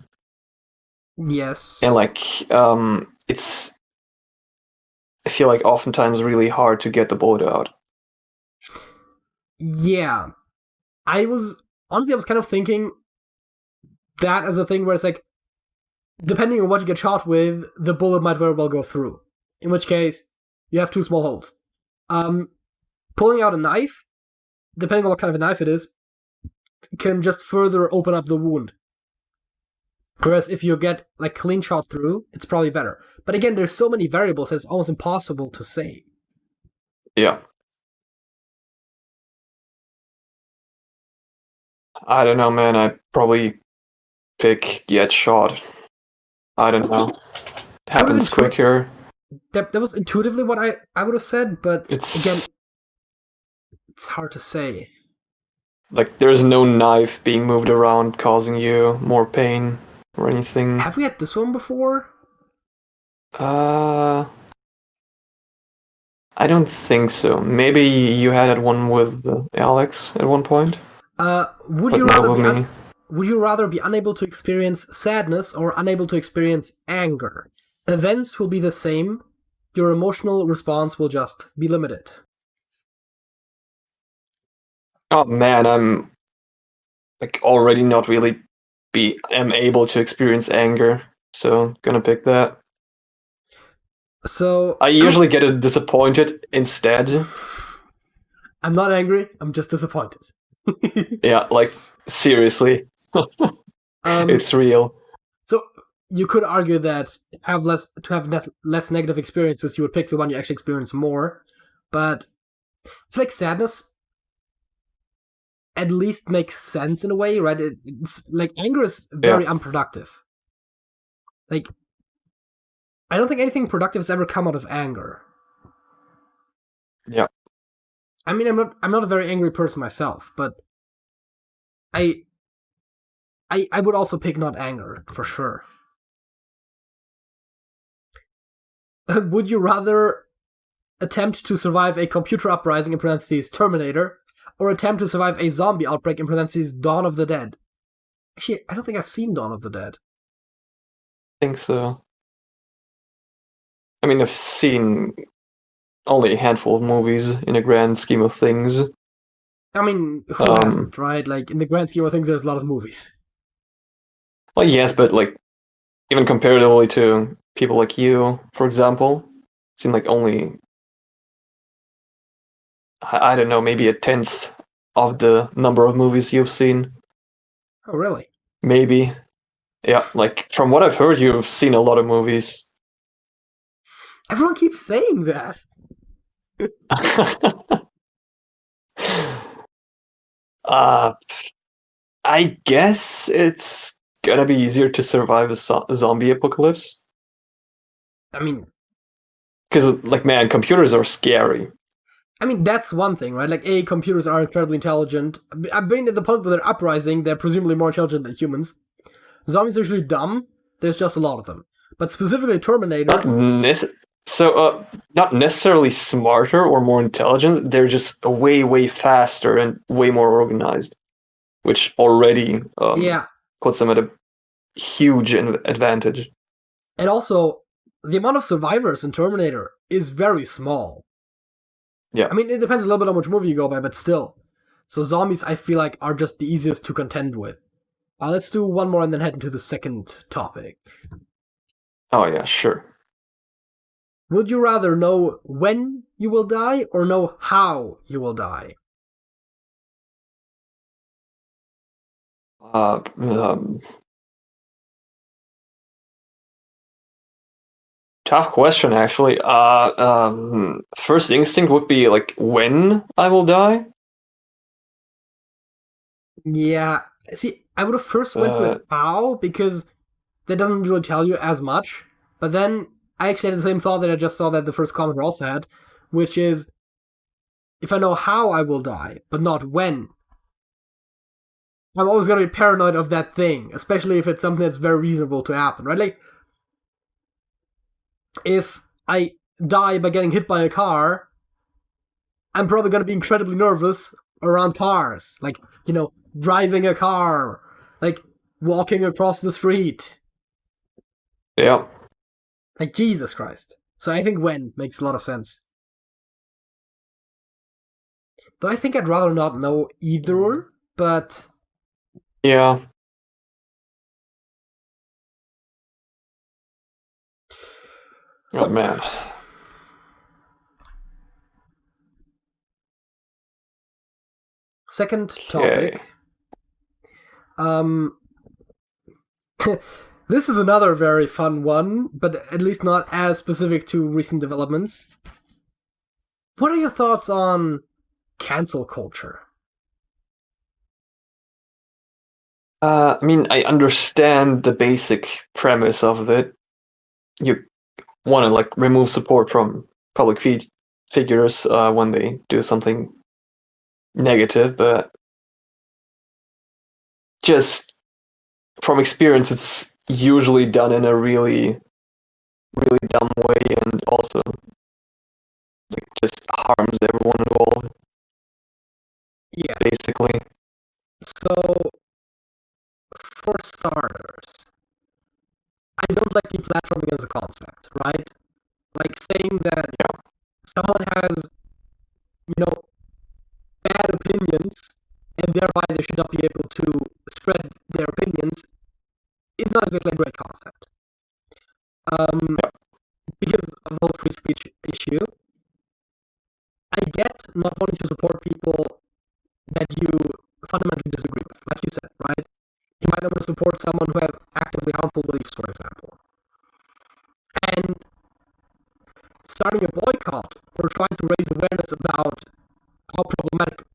Yes. And, like, it's... I feel like oftentimes really hard to get the bullet out. Yeah. I was kind of thinking that as a thing where it's like, depending on what you get shot with, the bullet might very well go through. In which case, you have two small holes. Pulling out a knife, depending on what kind of a knife it is, can just further open up the wound. Whereas if you get, like, clean shot through, it's probably better. But again, there's so many variables that it's almost impossible to say. Yeah. I don't know, man. I'd probably pick get shot. I don't know. Happens quicker. That was intuitively what I would have said, but again, it's hard to say. Like, there's no knife being moved around causing you more pain or anything. Have we had this one before? I don't think so. Maybe you had one with Alex at one point. Would you rather be unable to experience sadness or unable to experience anger? Events will be the same. Your emotional response will just be limited. Oh man, I'm like already not really am able to experience anger, so gonna pick that. So I usually get disappointed instead. I'm not angry. I'm just disappointed. Yeah, like seriously, it's real. So you could argue that to have less negative experiences, you would pick the one you actually experience more. But I feel like sadness at least makes sense in a way, right? It's like anger is very unproductive. Like, I don't think anything productive has ever come out of anger. Yeah. I mean, I'm not a very angry person myself, but I would also pick not anger for sure. Would you rather attempt to survive a computer uprising in parentheses Terminator, or attempt to survive a zombie outbreak in parentheses Dawn of the Dead? Actually, I don't think I've seen Dawn of the Dead. I think so. I mean, I've seen only a handful of movies in a grand scheme of things. I mean, who hasn't, right? Like, in the grand scheme of things, there's a lot of movies. Well, yes, but like, even comparatively to people like you, for example, seem like only, I don't know, maybe 1/10 of the number of movies you've seen. Oh, really? Maybe. Yeah, like, from what I've heard, you've seen a lot of movies. Everyone keeps saying that. I guess it's gonna be easier to survive a zombie apocalypse. I mean, because like, man, computers are scary. I mean, that's one thing, right? Like, computers are incredibly intelligent. I've been at the point where they're uprising, they're presumably more intelligent than humans. Zombies are usually dumb, there's just a lot of them. But specifically Terminator... Not necessarily smarter or more intelligent, they're just way, way faster and way more organized. Which already puts them at a huge advantage. And also, the amount of survivors in Terminator is very small. Yeah. I mean, it depends a little bit on which movie you go by, but still. So zombies, I feel like, are just the easiest to contend with. Let's do one more and then head into the second topic. Oh, yeah, sure. Would you rather know when you will die or know how you will die? Tough question, actually. First instinct would be like when I will die. Yeah, see, I would have first went with how, because that doesn't really tell you as much. But then I actually had the same thought that I just saw that the first commenter also had, which is, if I know how I will die, but not when, I'm always going to be paranoid of that thing, especially if it's something that's very reasonable to happen, right? Like, if I die by getting hit by a car, I'm probably going to be incredibly nervous around cars. Like, driving a car, like, walking across the street. Yeah. Like, Jesus Christ. So I think when makes a lot of sense. Though I think I'd rather not know either, but... Yeah. Oh, man. Second topic. This is another very fun one, but at least not as specific to recent developments. What are your thoughts on cancel culture? I mean, I understand the basic premise of it. You want to like remove support from public figures when they do something negative, but just from experience, it's usually done in a really, really dumb way, and also like just harms everyone involved. Yeah. Basically. So, for starters, I don't like deplatforming as a concept, right? Like saying that someone has, bad opinions, and thereby they should not be able to spread their opinions is not exactly a great concept. Because of the whole free speech issue, I get not wanting to support people that you fundamentally disagree with, like you said, right? You might not want to support someone who has actively harmful beliefs, for example. And starting a boycott or trying to raise awareness about how problematic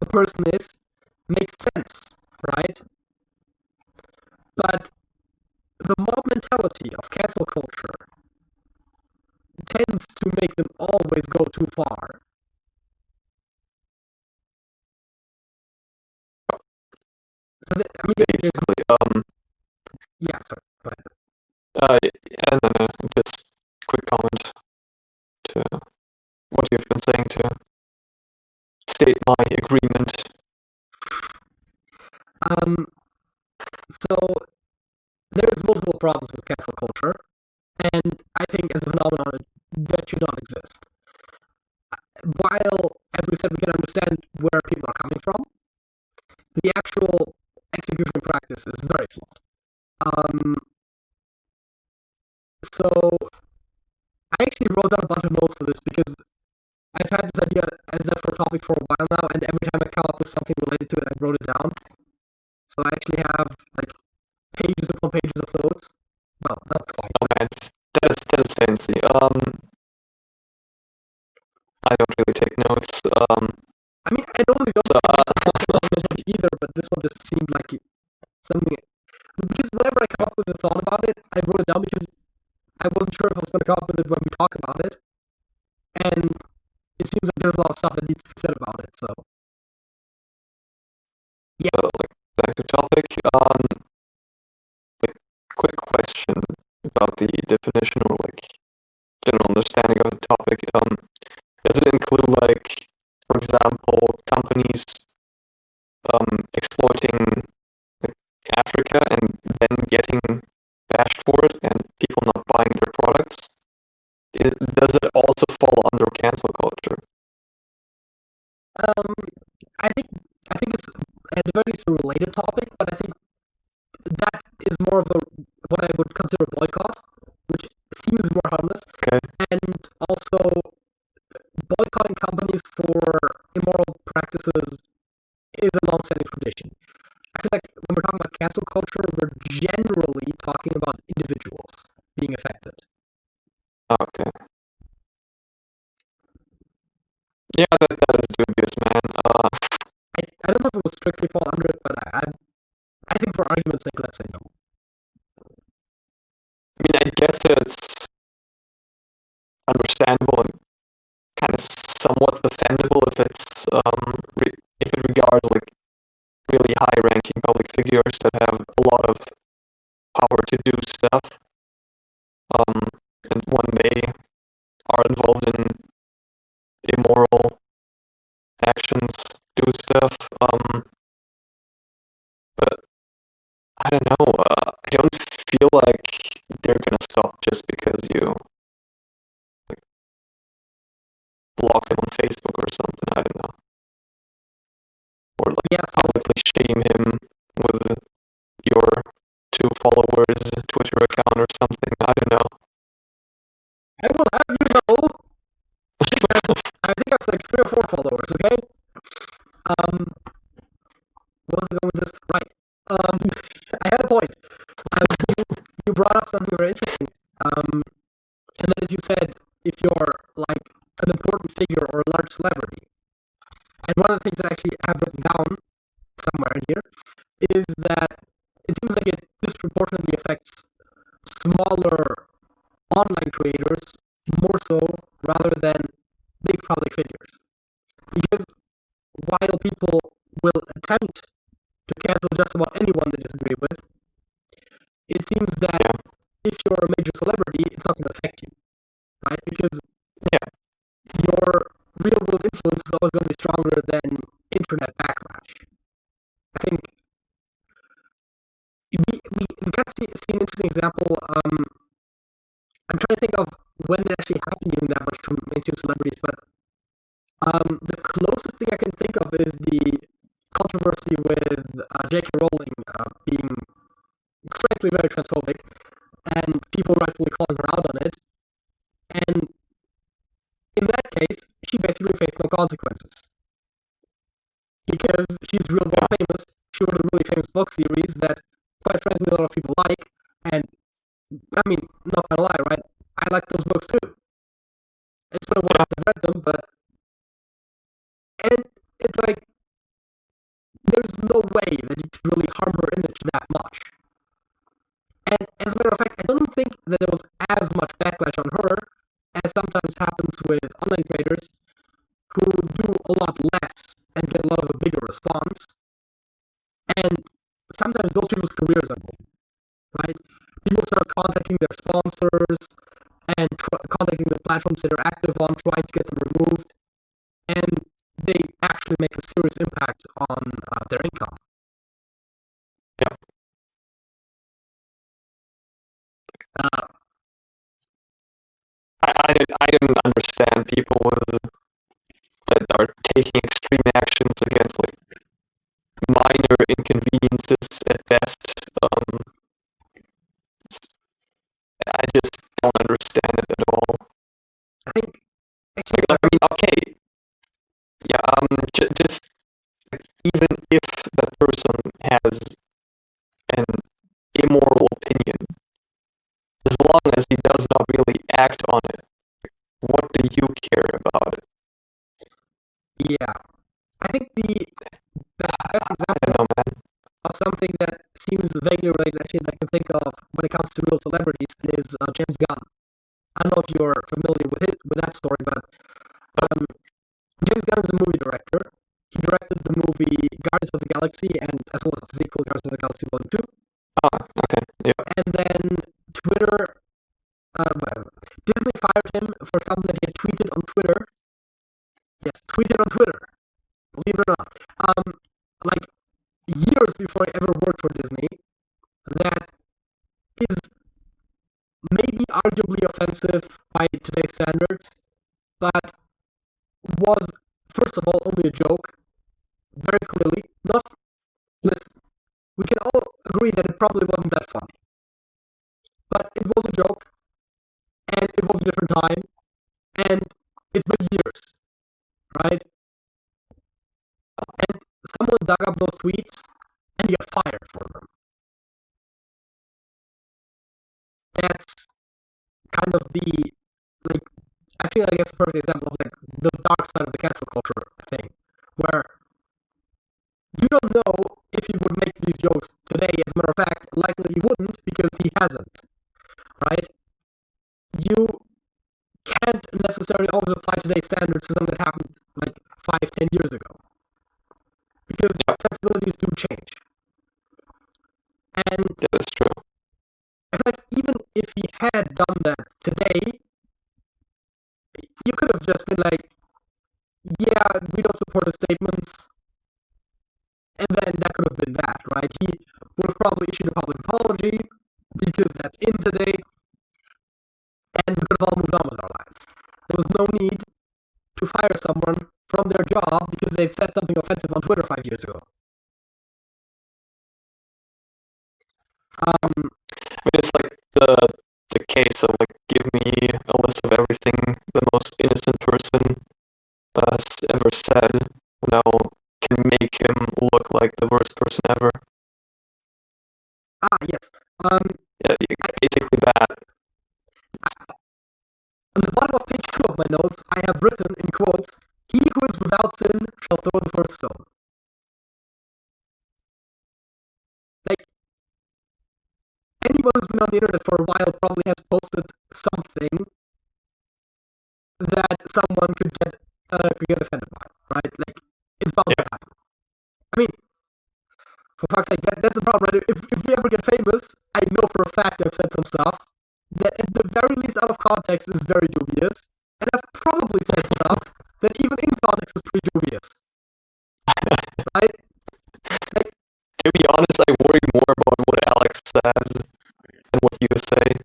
a person is makes sense, right? But the mob mentality of cancel culture tends to make them always go too far. So Basically, yeah, sorry, go ahead. and then just quick comment to what you've been saying to state my agreement. So there's multiple problems with cancel culture, and I think as a phenomenon that should not exist. While, as we said, we can understand where people are coming from, the actual execution practice is very flawed. So I actually wrote down a bunch of notes for this because I've had this idea as a topic for a while now, and every time I come up with something related to it, I wrote it down. So I actually have like pages upon pages of notes. Well, not quite. Oh man, that is fancy. I don't really take notes. I mean, I normally don't take notes either, but this one just seemed like something. Because whenever I come up with a thought about it, I wrote it down because I wasn't sure if I was going to come up with it when we talk about it. And it seems like there's a lot of stuff that needs to be said about it, so. Yeah. Like, back to topic. Like, quick question about the definition or like general understanding of the topic. Does it include like, for example, companies exploiting like, Africa and then getting bashed for it and people not buying their products? Does it also fall under cancel culture? I think it's at the very least a related topic, but I think that is more of what I would consider a boycott, which seems more harmless. Okay. And also, boycotting companies for immoral practices is a long-standing tradition. I feel like when we're talking about cancel culture, we're generally talking about individuals being affected. Okay. Yeah, that is dubious, man. I don't know if it would strictly fall under it, but I think for argument's sake, let's say no. I mean, I guess it's understandable and kind of somewhat defendable if it's if it regards like really high-ranking public figures that have a lot of power to do stuff. And when they are involved in immoral actions, do stuff. But I don't know. I don't feel like they're gonna stop just because you like, block him on Facebook or something. I don't know. Or like publicly shame him with your 2 followers Twitter account or something. I don't know. I will have you know. I think I have like 3 or 4 followers. Okay. What was I going with this? Right. I had a point. You brought up something very interesting. And that is, you said if you're like an important figure or a large celebrity, and one of the things that I actually have written down somewhere in here is smaller online creators more so rather than big public figures. Because while people will attempt to cancel just about anyone they disagree with, it seems that if you're a major celebrity, it's not going to affect you, right? Because your real world influence is always going to be stronger than internet backlash. I think we kind of see an interesting example. I'm trying to think of when it actually happened giving that much to mainstream celebrities, but the closest thing I can think of is the controversy with J.K. Rowling being frankly very transphobic, and people rightfully calling her out on it. And in that case, she basically faced no consequences. Because she's real world famous, she wrote a really famous book series that, quite frankly, a lot of people like, and, I mean, not gonna lie, right? I like those books too. It's been a while since I've read them, but... And it's like, there's no way that you could really harm her image that much. And as a matter of fact, I don't think that there was as much backlash on her as sometimes happens with online creators who do a lot less and get a lot of a bigger response. And sometimes those people's careers are moving, right? People start contacting their sponsors and contacting the platforms that are active on, trying to get them removed, and they actually make a serious impact on their income. Yeah. I didn't understand people that are taking extreme actions against like minor inconveniences at best. I just don't understand it at all. I think, actually, I mean, okay, yeah, just even if that person has an immoral opinion, as long as he does not really act on it, what do you care about it? yeah, I think the best I don't example know, man. of something that seems vaguely related, actually, that I can think of when it comes to real celebrities is James Gunn. I don't know if you're familiar with that story, but James Gunn is a movie director. He directed the movie Guardians of the Galaxy and as well as the sequel Guardians of the Galaxy Volume 2. Oh, okay, yeah. And then Twitter, Disney fired him for something that he had tweeted on Twitter. Yes, tweeted on Twitter. Believe it or not. Like years before I ever worked for Disney, that is maybe arguably offensive by today's standards, but was, first of all, only a joke, very clearly. Listen, we can all agree that it probably wasn't that funny. But it was a joke, and it was a different time, and it's been years, right? And someone dug up those tweets, and he got fired for them. That's kind of the, like, I feel like it's a perfect example of, like, the dark side of the cancel culture thing, where you don't know if he would make these jokes today. As a matter of fact, likely he wouldn't because he hasn't, right? You can't necessarily always apply today's standards to something that happened like 5-10 years ago, because sensibilities do change. And that is true. I feel like even if he had done that today, you could have just been like, yeah, we don't support his statements, and then that could have been that, right? He would have probably issued a public apology, because that's in today, and we could have all moved on with our lives. There was no need to fire someone from their job because they've said something offensive on Twitter 5 years ago. I mean, it's like the case of like, give me a list of everything the most innocent person has ever said, and I can make him look like the worst person ever. Yes. Yeah, basically that. On the bottom of page 2 of my notes, I have written in quotes, "He who is without sin shall throw the first stone." Like, anyone who's been on the internet for a while For fuck's sake, that's the problem, right? If we ever get famous, I know for a fact I've said some stuff that at the very least out of context is very dubious, and I've probably said stuff that even in context is pretty dubious. Right? Like, to be honest, I worry more about what Alex says than what you say.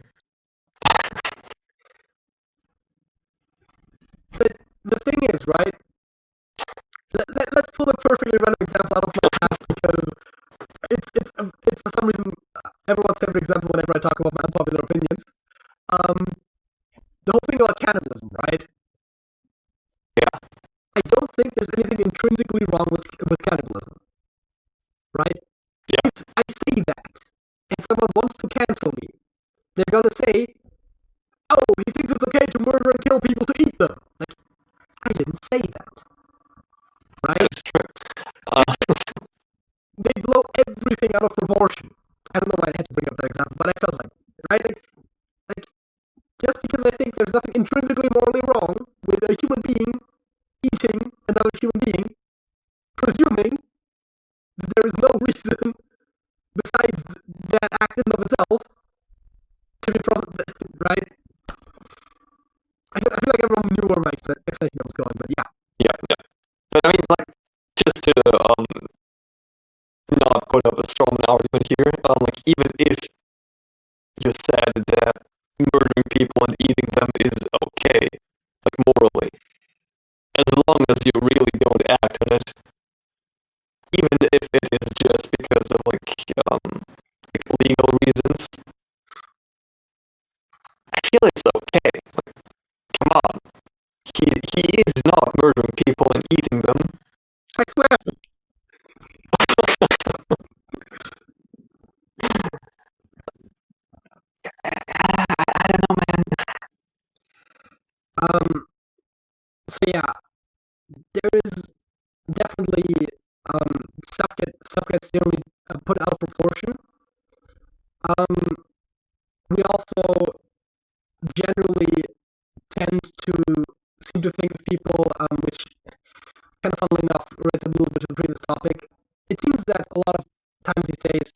the thing is, right? Let's pull a perfectly random example out of my past because it's for some reason everyone's favorite example whenever I talk about my unpopular opinions. The whole thing about cannibalism, right? Yeah. I don't think there's anything intrinsically wrong with cannibalism, right? Yeah. If I say that and someone wants to cancel me, they're gonna say, "Oh, he thinks it's okay to murder and kill people to eat them." Like, I didn't say that, right? That's true. They blow everything out of proportion. I don't know why I had to bring up that example, but I felt like, right? Like, just because I think there's nothing intrinsically morally wrong with a human being eating another human being, presuming that there is no reason besides that act in and of itself to be right? I feel like everyone knew where my explanation was going, but yeah. Yeah. But I mean, like, just to not put up a strong argument here, like, even if you said that murdering people and eating them is okay, like, morally, as long as you really don't act on it, even if it is just because of, like legal reasons, I feel it's okay. Like, come on. He is not murdering people and eating them. I swear. I don't know, man. So yeah, there is definitely stuff gets generally put out of proportion. We also generally tend to seem to think of people, which kind of funnily enough relates a little bit to the previous topic. It seems that a lot of times these days,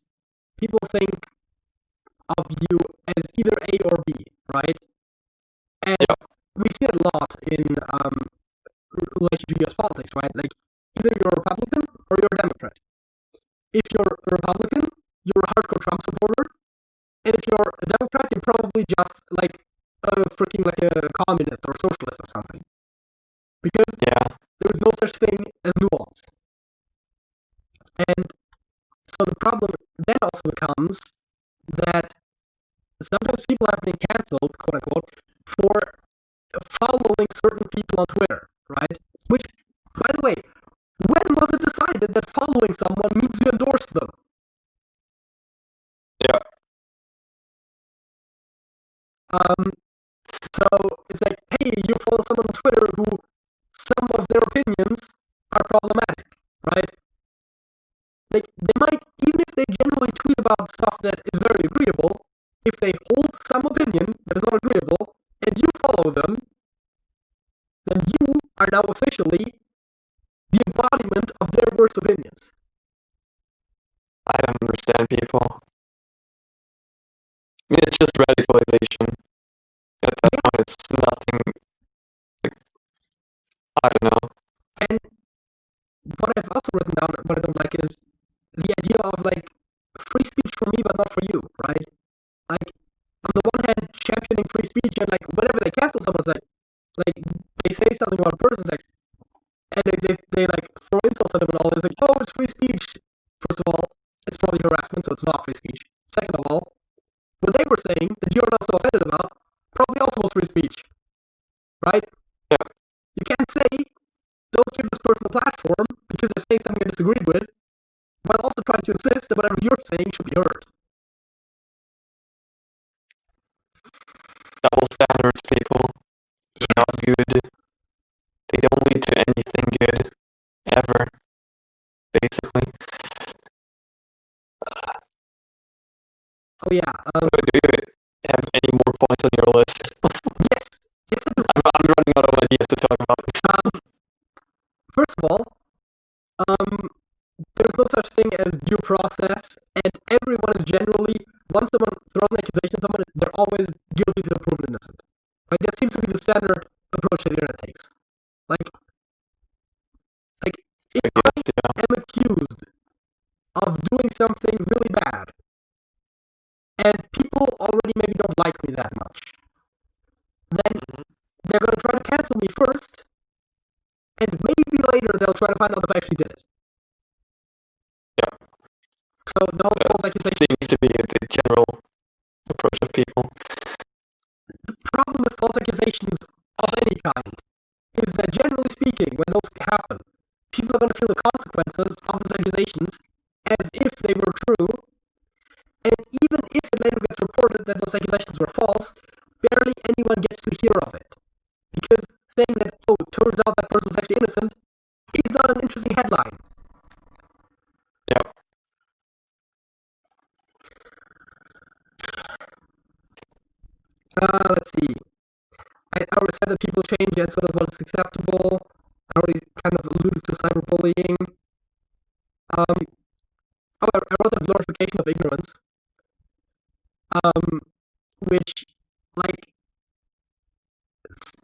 people think of you as either A or B, right? And we see it a lot in relation to US politics, right? Like, either you're a Republican or you're a Democrat. If you're a Republican, you're a hardcore Trump supporter, and if you're a Democrat, you're probably just like freaking like a communist or socialist or something. Because there is no such thing as nuance. And so the problem then also becomes that sometimes people have been cancelled, quote unquote, for following certain people on Twitter, right? Which, by the way, when was it decided that following someone means you endorse them? Yeah. So it's like, hey, you follow someone on Twitter who some of their opinions are problematic, right? Like, they might, even if they generally tweet about stuff that is very agreeable, if they hold some opinion that is not agreeable, and you follow them, then you are now officially the embodiment of their worst opinions. I don't understand people. I mean, it's just radicalization. At that point, it's nothing. Like, I don't know. And what I've also written down, what I don't like, is the idea of, like, free speech for me, but not for you, right? Like, on the one hand, championing free speech, and, like, whenever they cancel someone, it's like they say something about a person, it's like, and they like, throw insults at them and all, it's like, oh, it's free speech. First of all, it's probably harassment, so it's not free speech. Second of all, what they were saying, that you're not so offended about, probably also was free speech. Right? Yeah. You can't say, don't give this person a platform because they're saying something I disagreed with, while also trying to insist that whatever you're saying should be heard. Double standards, people. They're not good. They don't lead to anything good. Ever. Basically. Oh yeah. Do you have any more points on your list? Yes. Yes, I do. I'm running out of ideas to talk about. First of all, there's no such thing as due process, and everyone is generally, once someone throws an accusation at someone, they're always guilty to proven innocent. Like, that seems to be the standard approach that the internet takes. Like if I am accused of doing something really bad, and people already maybe don't like me that much, then they're going to try to cancel me first, and maybe later they'll try to find out if I actually did it. Yeah. So the whole false accusation seems to be the general approach of people. The problem with false accusations of any kind is that, generally speaking, when those happen, people are going to feel the consequences of those accusations as if they were true, and even if it later gets reported that those accusations were false, barely anyone gets to hear of it. Because saying that, oh, it turns out that person was actually innocent, is not an interesting headline. Yeah. Let's see. I already said that people change, and so does what is acceptable. I already kind of alluded to cyberbullying. I wrote a glorification of ignorance. Which, like,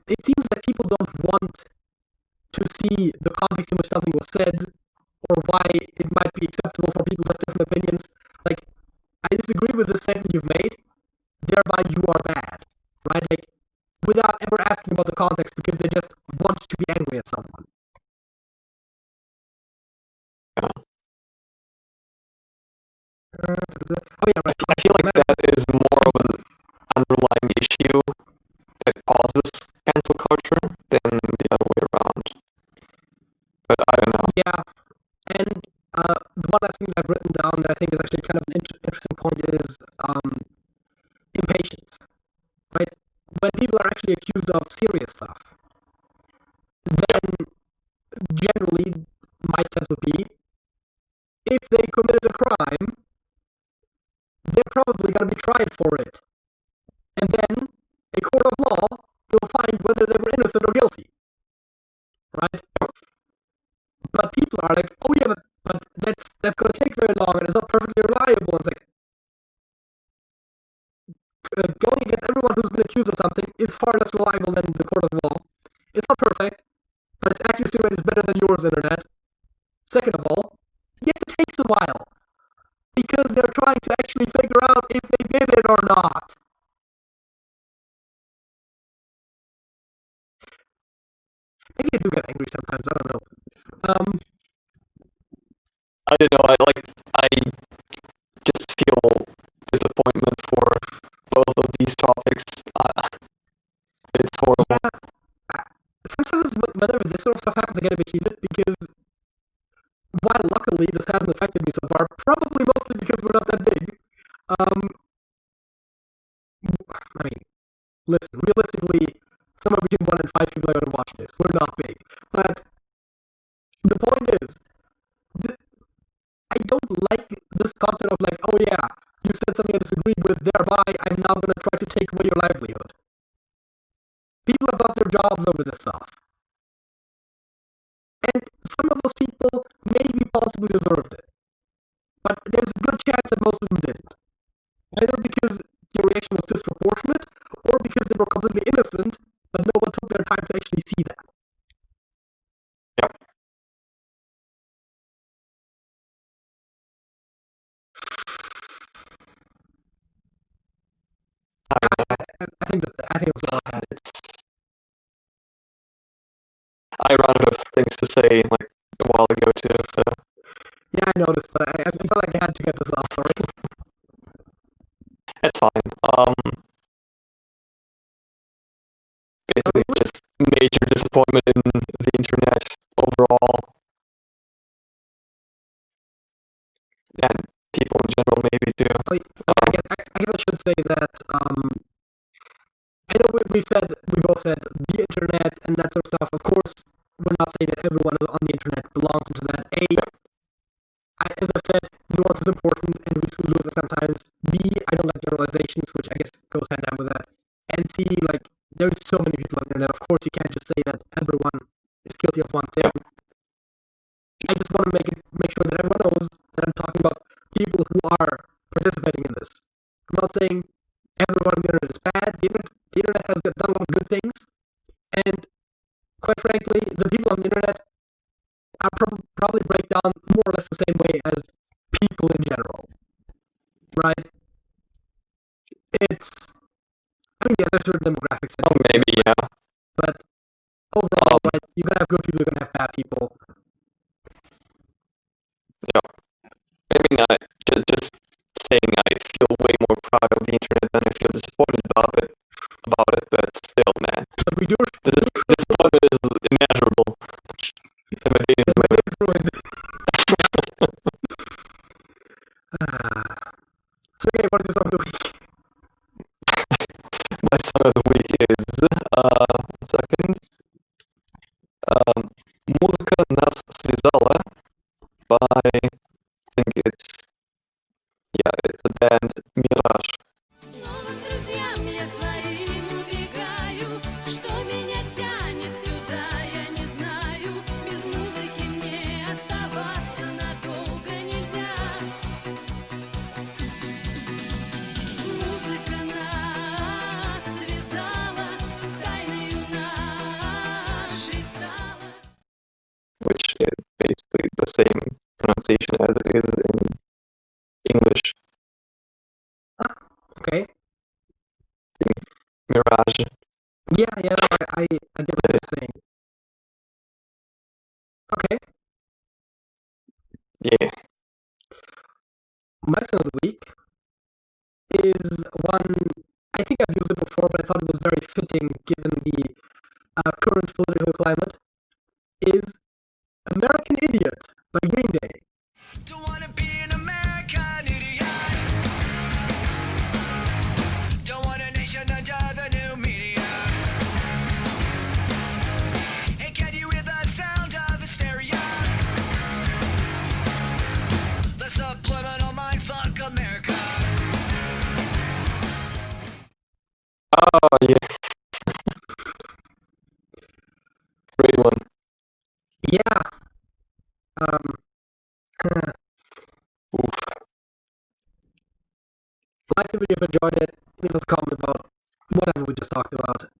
it seems that people don't want to see the context in which something was said, or why it might be acceptable for people to have different opinions. Like, I disagree with the statement you've made, thereby you are bad, right? Like, without ever asking about the context, because they just want to be angry at someone. Oh yeah, right. I feel like that is more of an underlying issue that causes cancel culture than the other way around. But I don't know. Yeah, and the one last thing that I've written down that I think is actually kind of an interesting point is impatience. Right? When people are actually accused of serious stuff, then generally my sense would be, if they committed a crime, they're probably going to be tried for it. And then a court of law will find whether they were innocent or guilty. Right? But people are like, oh yeah, but that's going to take very long and it's not perfectly reliable. And it's like, going against everyone who's been accused of something is far less reliable than the court of law. It's not perfect, but its accuracy rate is better than yours, internet. Second of all, yes, it takes a while, because they're trying to actually figure out if they did it or not. Maybe I do get angry sometimes, I don't know. I don't know. I just feel disappointment for both of these topics. It's horrible. Yeah, sometimes whenever this sort of stuff happens, I get a bit heated, because while luckily this hasn't affected me so far, probably mostly because we're not that big. I mean, listen, realistically, somewhere between 1 and 5 people are going to watch this. We're not big. But the point is, I don't like this concept of like, oh yeah, you said something I disagreed with, thereby I'm now going to try to take away your livelihood. People have lost their jobs over this stuff. And some of those people maybe possibly deserved it. But there's a good chance that most of them didn't. Either because your reaction was disproportionate, or because they were completely innocent, but no one took their time to actually see that. Yep. I think it was all I had. I ran out of things to say like a while ago too, so Yeah, I noticed, but I felt like I had to get this off, sorry. it's fine. Basically just major disappointment in the internet overall. And people in general maybe too. I guess I should say that I know we both said the internet and that sort of stuff. Of course, we're not saying that everyone on the internet belongs into that. As I've said, nuance is important, and we lose it sometimes. B, I don't like generalizations, which I guess goes hand in hand with that. And C, like, there's so many people on the internet. Of course, you can't just say that everyone is guilty of one thing. I just want to make sure that everyone knows and I'm talking about people who are participating in this. I'm not saying everyone on the internet is bad. The internet has done a lot of good things, and quite frankly, the people on the internet are probably break down more or less the same way as people in general, right? There's certain demographics. Oh, maybe, yeah. But overall, right, you're gonna have good people, you're gonna have bad people. Yeah. Maybe not. Just saying, I feel way more proud of the internet than I feel disappointed about it. But still, man, this disappointment is immeasurable. And my day is ruined. So, okay, what is your song of the week? My song of the week is, one second, Музыка нас связала by, I think it's a band, Mirage. Which is basically the same pronunciation as it is in English. Okay. Mirage. Yeah, I get what you're saying. Okay. Yeah. My song of the week is one, I think I've used it before, but I thought it was very fitting given the current political climate, is American Idiot by Green Day. Don't wanna be an American idiot. Don't want a nation under the new media. And can you hear the sound of hysteria? The subliminal mindfuck America. Oh, yeah. Great one. Yeah. Oof. Like the video if you enjoyed it. Leave us a comment about whatever we just talked about.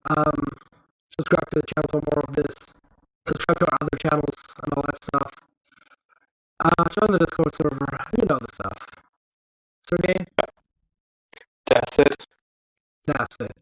Subscribe to the channel for more of this. Subscribe to our other channels and all that stuff. Join the Discord server. You know the stuff. Sergej? That's it. That's it.